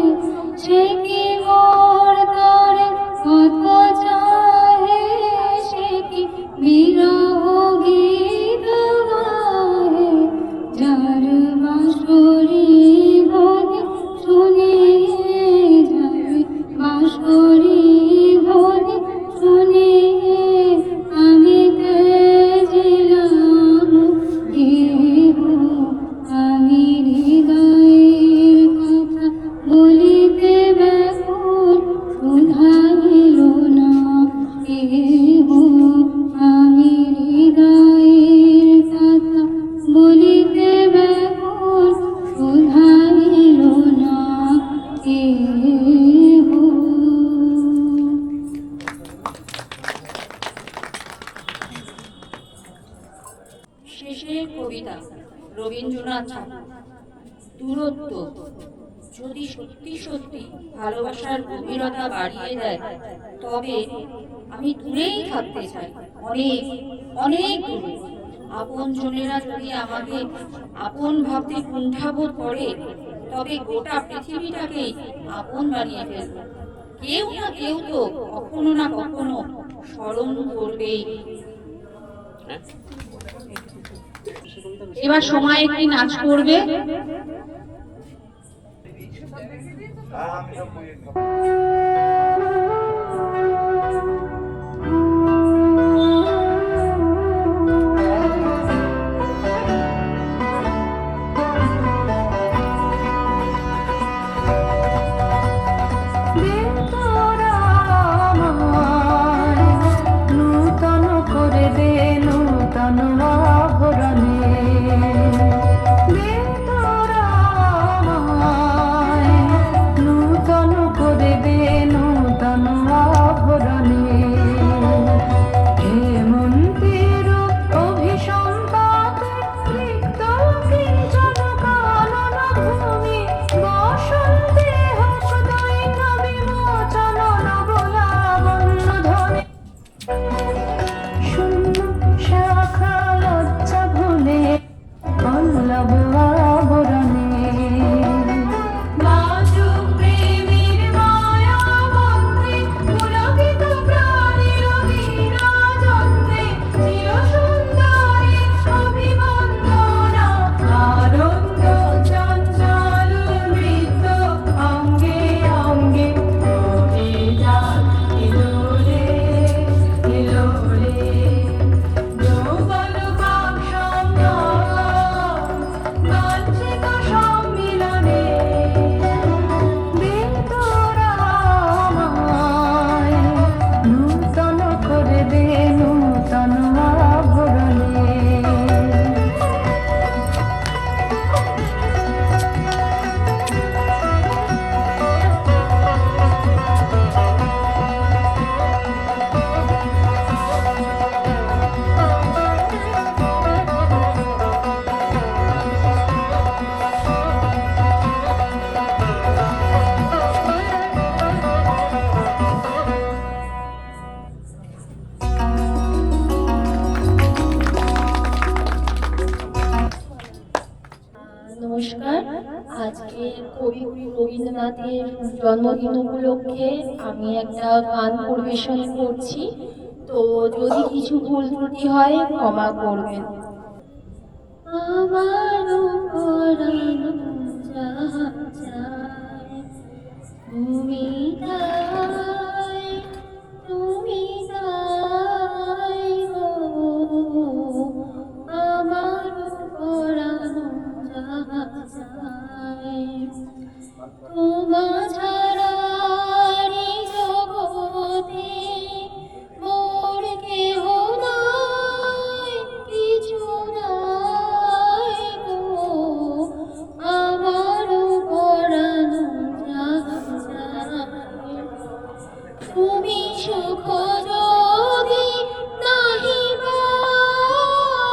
সে কি মোর তরে পথ চাহে, সে কি বিরহ গীত গাহে। যার বাঁশরি ধ্বনি শুনে, যার বাঁশরি ধ্বনি শুনে আমি তেজিলাম কেহ। আমি হৃদয়ের কথা বলিতে ব্যাকুল, শুধাইল না কেহ। আমি হৃদয়ের কথা বলিতে ব্যাকুল, শুধাইল না কেহ। শেষের কবিতা রবীন্দ্রনাথ ঠাকুর। দূরত্ব যদি সত্যি সত্যি ভালোবাসার গভীরতা বাড়িয়ে দেয়, তবে আমি দূরেই থাকতে চাই, অনেক অনেক দূরে। আপন জনেরা যদি আমাকে আপন ভাবতে কুণ্ঠাবোধ করে, তবে গোটা পৃথিবীটাকেই আপন বানিয়ে ফেলবে। কেউ না কেউ তো কখনো না কখনো স্মরণ করবেই। এবার সময় একটি নাচ করবে। নূতন করে দে নূতন আভরণে, দে তোরা আমায় নূতন করে দে নূতন রবীন্দ্রনাথের জন্মদিন উপলক্ষে আমি একটা গান পরিবেশন করছি, তো যদি কিছু ভুল ত্রুটি হয় ক্ষমা করবেন। আমারও পরানো যাহা চায়, তুমি তাই, তুমি তাই গো। আমারও পরানো যাহা চায়, তোমা ছাড়া এই জগতে মোর কেহ নাই, কিছু নাই গো। আমারও পরানো যাহা চায়, তুমি সুখ যদি নাহি পাও,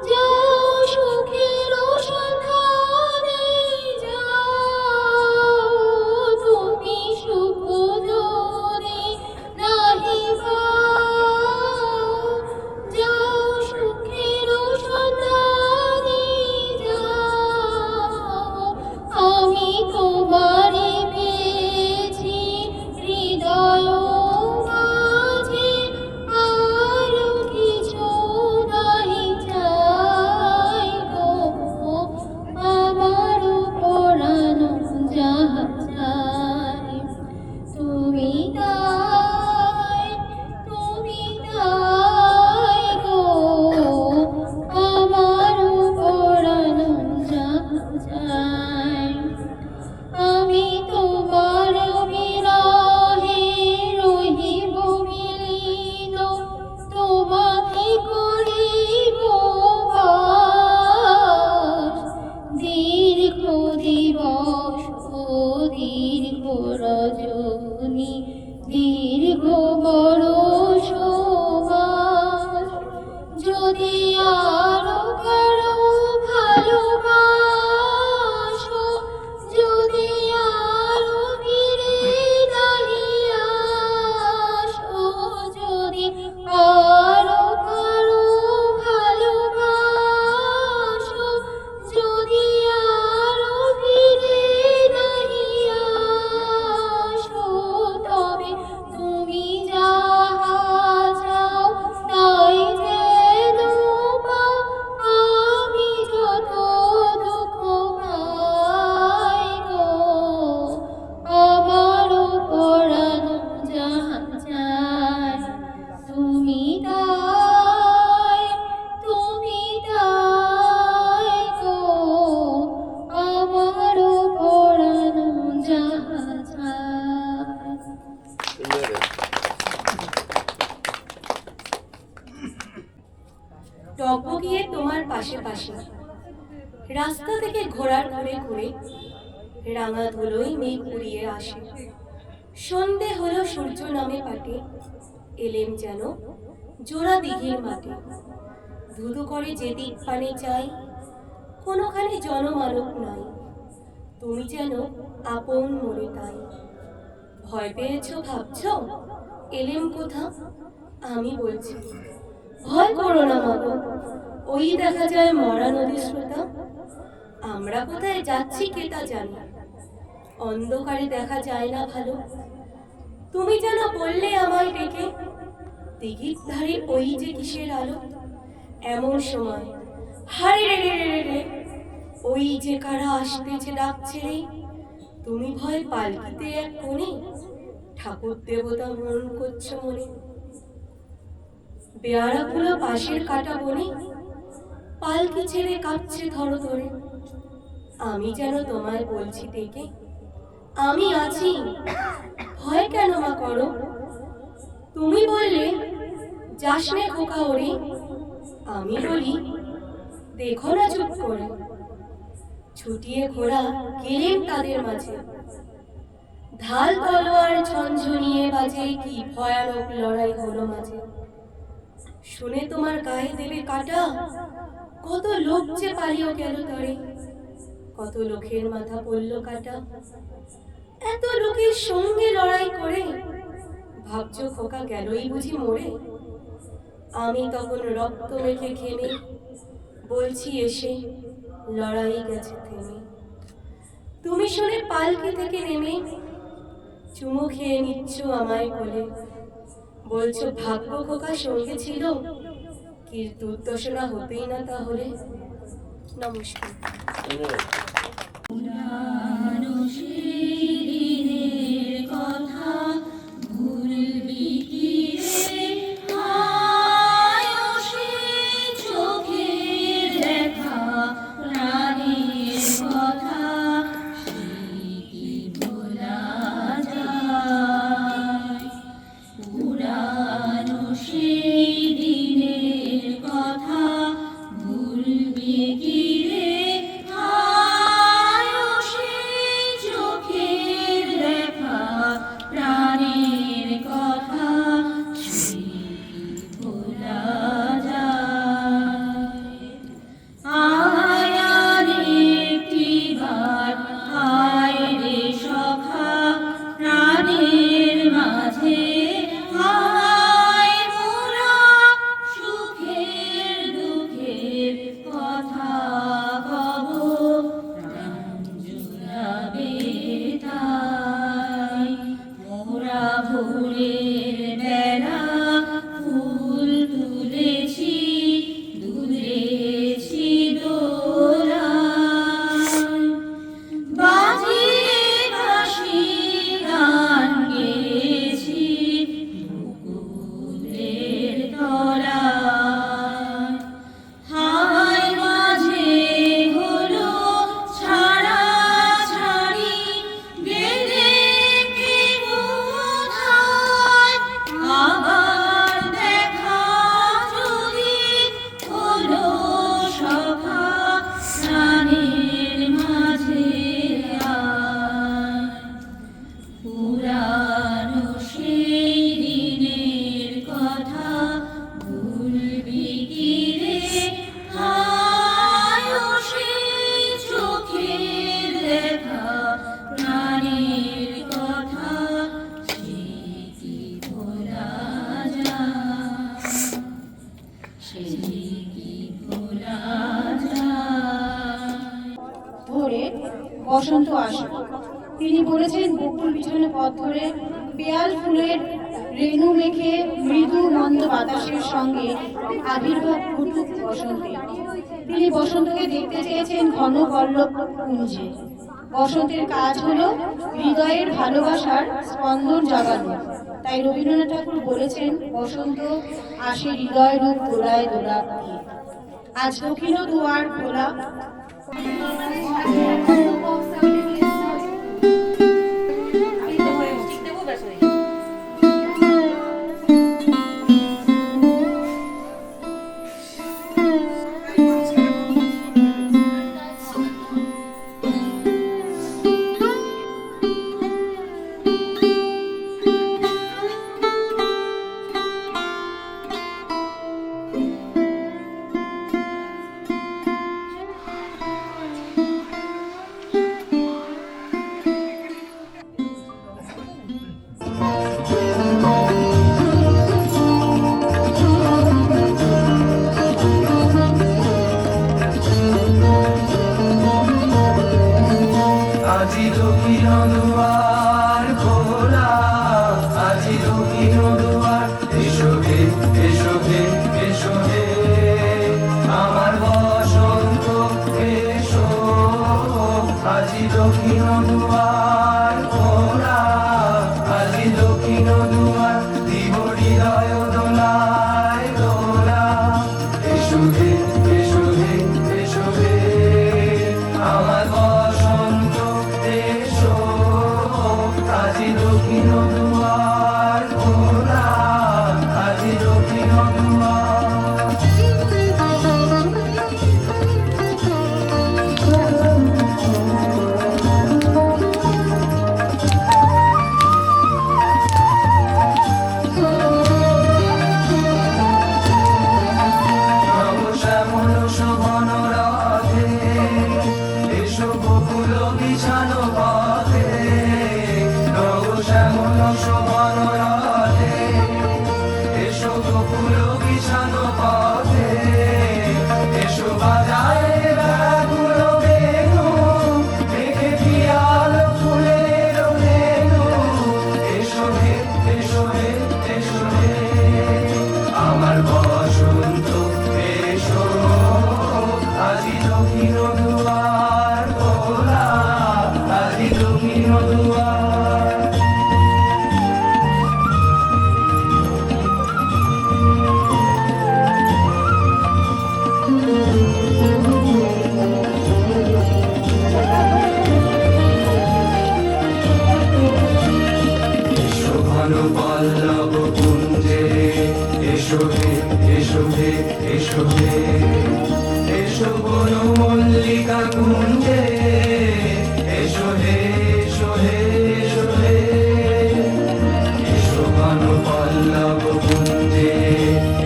যাও সুখের সন্ধানে যাও। তুমি সুখ যদি নাহি পাও, যাও সুখের সন্ধানে যাও। আমি তোমারে পেয়েছি হৃদয় মাঝে, আর কিছু নাহি চাই গো। আমার পরানো যাহা চাই, তুমি তাই, তুমি তাই গো। আমার পরানো যাহা চাই, আমি তোমার বিরহে রহিব মিলিত, তোমাকে করিব বাস। দীর্ঘ দিবস ও দীর্ঘ রজনী, দীর্ঘ বরষ মাস, যদি আরো কারো ভালোবাসো, যদি আরো ফিরে দাঁড়িয়ে আসো, যদি আরো কারো ভালোবাসো, যদি আরো ফিরে দাঁড়িয়ে আসো, তবে তুমি যাহা চাও তাই যেন পাও। আমি যত দুঃখ পাই গো, আমারও পরানো যাহা চায়, তুমি তাই, তুমি তাই গো। আমারও পরানো যাহা চায়। টকবগিয়ে তোমার পাশে পাশে, রাস্তা থেকে ঘোড়ার ঘুরে ঘুরে রাঙা ধুলোই মেঘ উড়িয়ে আসে। সন্ধে হলো সূর্য নামে পাটে, এলেম যেন জোড়া দিঘির মাঠে। ধুধু করে যেদিক পানে চাই, কোনোখানে জনমানব নাই, তুমি যেন আপন মনে তাই। ভয় পেয়েছো ভাবছ এলেম কোথা? আমি বলছি ভয় করো না মাগো, ওই দেখা যায় মরা নদী স্রোতা। আমরা কোথায় যাচ্ছি কে তা জানি, অন্ধকারে দেখা যায় না ভালো। তুমি যেন বললে আমায় ডেকে, দিঘির ধারে ওই যে কিসের আলো। এমন সময় হারে রে রে রে রে, ওই যে কারা আসতেছে ডাকছে রে। তুমি ভয় পালকিতে এক কোণে, ঠাকুর দেবতা মন করছো মনে। বেয়ারাগুলো পাশের কাটা বনে, পালকি ছেড়ে কাঁপছে ধরো ধরে। আমি যেন তোমায় বলছি ডেকে, আমি আছি, ভয় কেন মা করো। তুমি বললে যাস নে খোকা ওরে, আমি বলি দেখো না চুপ করে। ছুটিয়ে ঘোড়া গেলেন তাদের মাঝে, ঢাল তলোয়ার ঝনঝনিয়ে বাজে, কি ভয়ানক লড়াই হলো মাঝে। শুনে তোমার গায়ে দেবে কাটা, কত লোক যে পালিয়ে গেল তরে। কত লোকের মাথা পড়ল কাটা, এত লোকের সঙ্গে লড়াই করে। ভাবছো খোকা গেলই বুঝি মরে। আমি তখন রক্ত মেখে ঘেমে বলছি এসে, লড়াই গেছে থেমে। তুমি শুনে পালকি থেকে নেমে চুমু খেয়ে নিচ্ছ আমায় কোলে, বলছো ভাগ্য খোকা সঙ্গে ছিল, কি দুর্দশনা হতেই না তাহলে। নমস্কার। ধরে বসন্ত আসবে। তিনি বলেছেন বকুল বিছানো পথ ধরে পেয়াল ফুলের রেণু মেখে মৃদু মন্দ বাতাসের সঙ্গে আবির্ভাব ঘটুক বসন্তে। তিনি বসন্তকে দেখতে চেয়েছেন ঘন পল্লব কুঞ্জে। বসন্তের কাজ হলো হৃদয়ের ভালোবাসার স্পন্দন জাগানো। তাই রবীন্দ্রনাথ ঠাকুর বলেছেন বসন্ত আসে হৃদয় রূপ দোলায় দোলা দিয়ে। আজ দক্ষিণ দুয়ার খোলা। আজি দক্ষিণ দুয়ার খোলা, আজি দক্ষিণ দুয়ার, এসো হে এসো হে এসো হে আমার বসন্ত এসো। আজি দক্ষিণ দুয়ার খোলা, আজি দক্ষিণ দুয়ার, দিব হৃদয় দোলায় দোলা। এসো হে এসো হে এসো হে আমার বসন্ত এসো। আজি দক্ষিণ দুয়ার খোলা, আজি দক্ষিণ দুয়ার। নবশ্যামল শোভন রথে, এসো বকুল বিছানো পথে। নবশ্যামল শোভন রথে, এসো বকুল বিছানো পথে। এসো বাজায় ব্যাকুল বেণু, মেঘে দিয়া পল্লব কুঞ্জে এসো হে এসো হে এসো হে এসো বন মল্লিকা কুঞ্জে এসো হে এসো হে এসো হে এসো বন পল্লব কুঞ্জে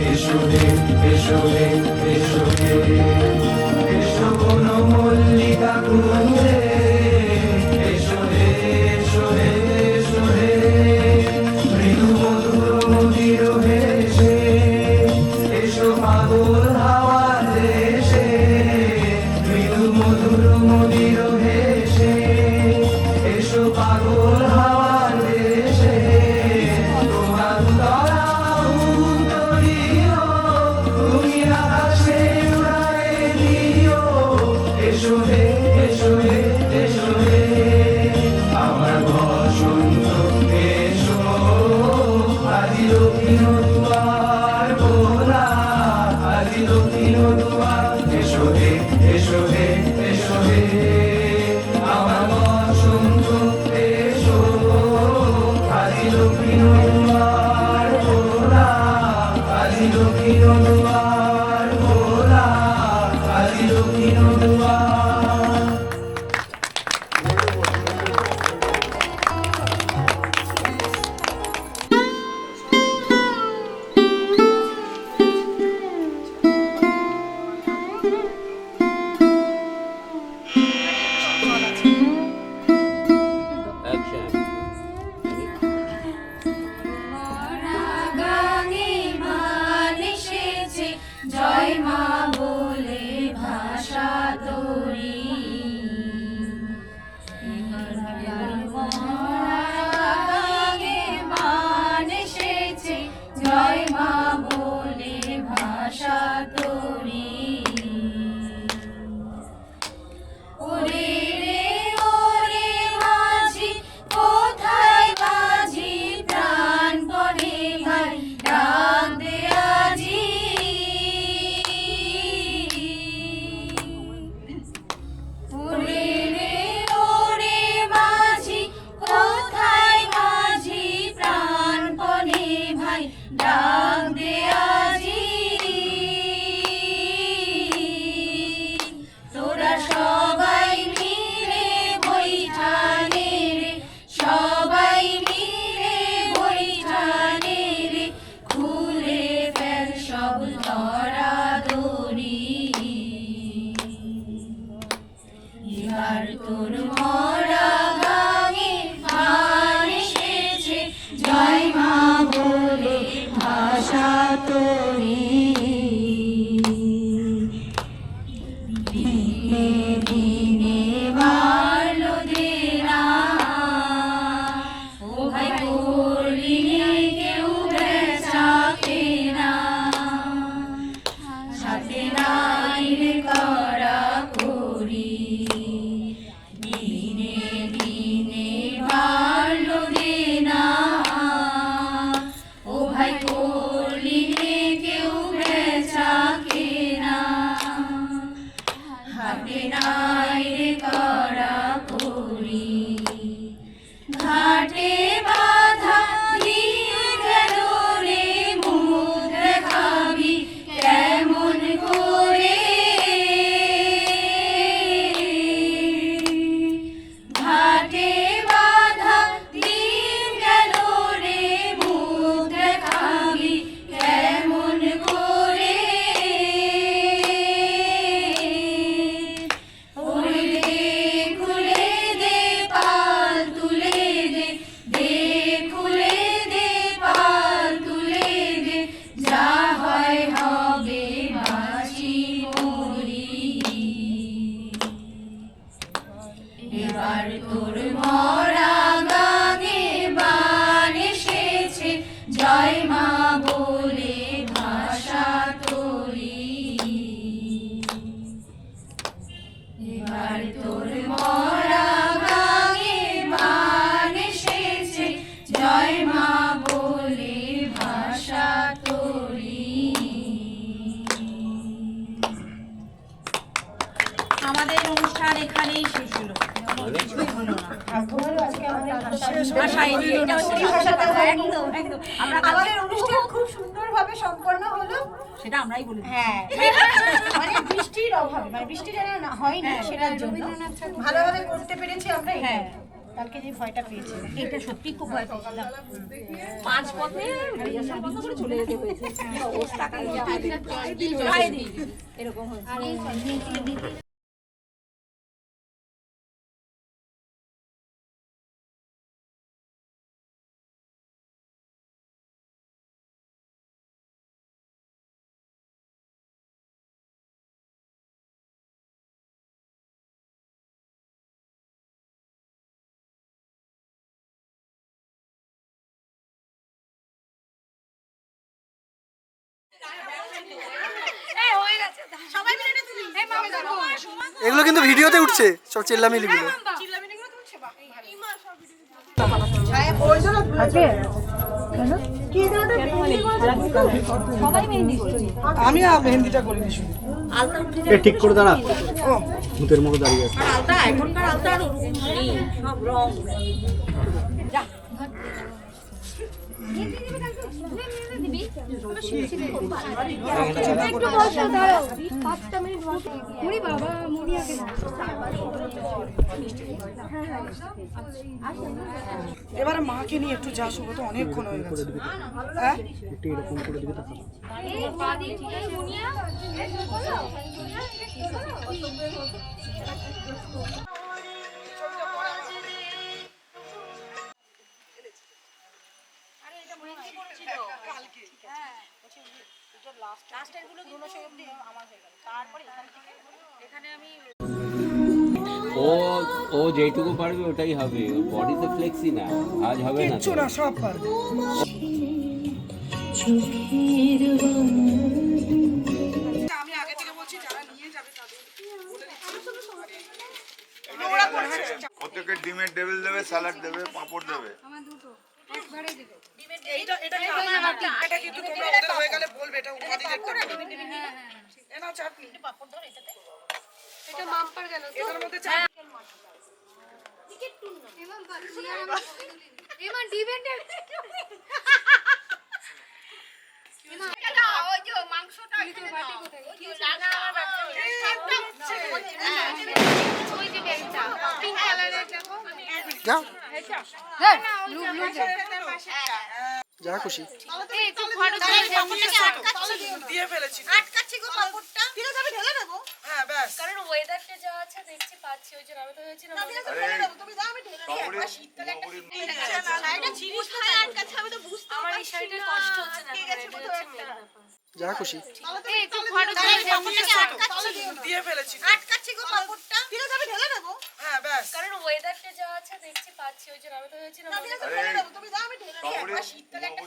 এসো হে এসো হে এসো হে এসো বন মল্লিকা কুঞ্জে এসো হে এসো হে এসো হে মৃদু মধুর মন্দির হেসে এসো পাগল হাওয়ার দেশে মৃদু মধুর মন্দির হেসে এসো পাগল হাওয়ার দেশে তোমার তরা উত্তরীয় তুমি আকাশে উড়ায়ে দিও এসো হে এসো হে এসো হে আমার বসন্ত এসো আজি দক্ষিণ দুয়ার খোলা আজি দক্ষিণ দুয়ার এসো হে এসো হে এসো হে আমার বসন্ত এসো আজি দক্ষিণ দুয়ার খোলা আজি দক্ষিণ দুয়ার খোলা আজি দক্ষিণ দুয়ার গানে মান এসেছে জয় মা বলে ভাষা তোরি গানে মান এসেছে জয় মা বলে ভাষা তোরি ওরে রে ওরে মাঝি কোথায় বাজি প্রাণ পড়ে ভাই ডাক দে আজি ওরে রে ওরে মাঝি কোথায় বাজি প্রাণ পড়ে ভাই ডাক দে আজি তোরা সবাই মিলে বৈঠানে রে সবাই মিলে বৈঠানে রে খুলে ফেল সব ধরা দড়ি এবার তোর মরা গানে মান এসেছে জয় মা বলে ভাষা তোরি দিনে দিনে মারলো দেনা ও ভাই করলি কেউ বেচা কেনা সাথে নাই রে করা করি দিনে দিনে মারলো দেনা ও ভাই করলি কেউ বেচা কেনা হাতে নাই রে করা করি ঘাটে বাধা দিয়ে গেল রে মুখ দেখাবি কেমন করে ঘাটে বাধা দিয়ে গেল রে মুখ দেখাবি কেমন করে ওরে দে খুলে দে পাল তুলে দে খুলে দে পাল তুলে দে যা হয় হবে বাঁচি মরি এবার তোর মরা গানে বান এসেছে জয় মা বলে ভাষা তোরি এবার তোর মরা গানে বান এসেছে জয় মা বলে ভাষা তোরি আমাদের অনুষ্ঠান এখানেই শেষ হলো কিছুই হলো না। আজকে আমাদের আমাদের অনুষ্ঠান খুব সুন্দরভাবে সম্পন্ন হলো, সেটা আমরাই বলি। হ্যাঁ মানে বৃষ্টির অভাবে, মানে বৃষ্টি যেন না হয় না সেটার জন্য ভালোভাবে করতে পেরেছি আমরা। হ্যাঁ, কালকে যে ভয়টা পেয়েছিলাম, এটা সত্যি খুব ভয় পেয়েছিলাম। 5 পথে রিহার্সাল বন্ধ করে চলে যেতে হয়েছে। অবস্থা এরকম হয়েছে। এগুলো কিন্তু ভিডিওতে উঠছে, সব চেল্লামিলিগুলো। আমি মেহেন্দিটা করিনি শুধু। ঠিক করে দাঁড়া, ভূতের মতো দাঁড়িয়ে আছে। এখনকার আলতা আর ওরকম নেই, সব রং। এবারে মাকে নিয়ে একটু যা, শুভ তো অনেকক্ষণ হয়ে গেছে। হ্যাঁ, একটু এরকম করে দিকে তাকাও। ও যেটুকু পারবে ওটাই হবে, বডিতে ফ্লেক্সি না, আজ হবে না। কিচ্ছু না, সব পারবে। আমি আগে থেকে বলছি যারা নিয়ে যাবে তাদের বলে দিচ্ছি। প্রত্যেকে ডিমের টেবিল দেবে, স্যালাড দেবে, পাঁপড় দেবে। এটা কিন্তু তোমরা ওদের হয়ে গেলে বলবে, এটা উপাধিদের করবে। এ নাও চাটনি, পাঁপড় ধরে এটাতে। এটা মাম্পার গেল তো, এটার মধ্যে চাটনি। যা খুশি দিয়ে ফেলেছি, আটকাচ্ছি গো পাপড়টা, ফিরে যাবে ঢেলে দেবো। হ্যাঁ ব্যাস। কারণ ওয়েদারটা যা আছে দেখছি পাচ্ছি, ওই জন্য আমি তো হয়েছি না। তুমি যাও, আমি ঢেলে দেবো। শীতকালে একটা শাড়িটা ছিঁড়িস না, আটকাচ্ছে, আমি তো বুঝতে আমার এই শাড়িটা কষ্ট হচ্ছে না, ঠিক আছে, এটা হচ্ছে মেন ব্যাপার। যা খুশি দিয়ে ফেলেছি, আটকাচ্ছি গো পাপড়টা, ফিরে যাবে ঢেলে দেবো। হ্যাঁ ব্যাস। কারণ ওয়েদারটা যা আছে দেখছি পাচ্ছি, ওই জন্য আমি তো হয়েছি না। তুমি যাও, আমি ঢেলে দেবো। শীতকালে একটা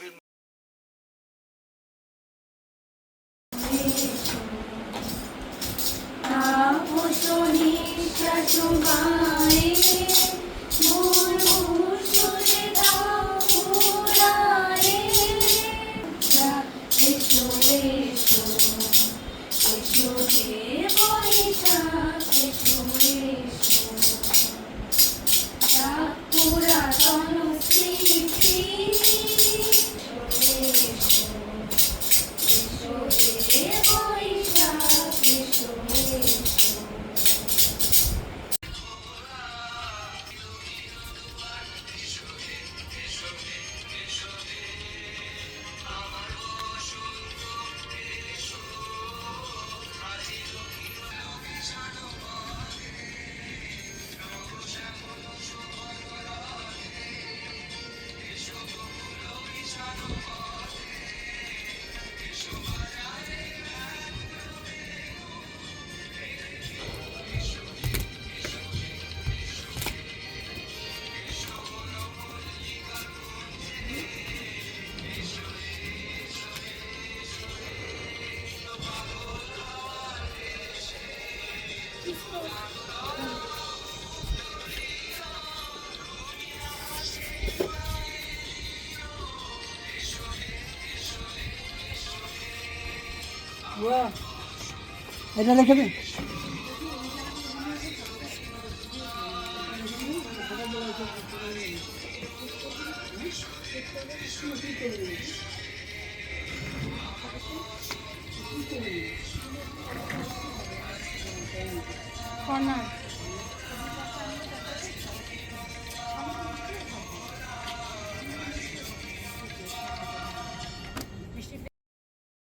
এটা লিখে দিন। কর্নার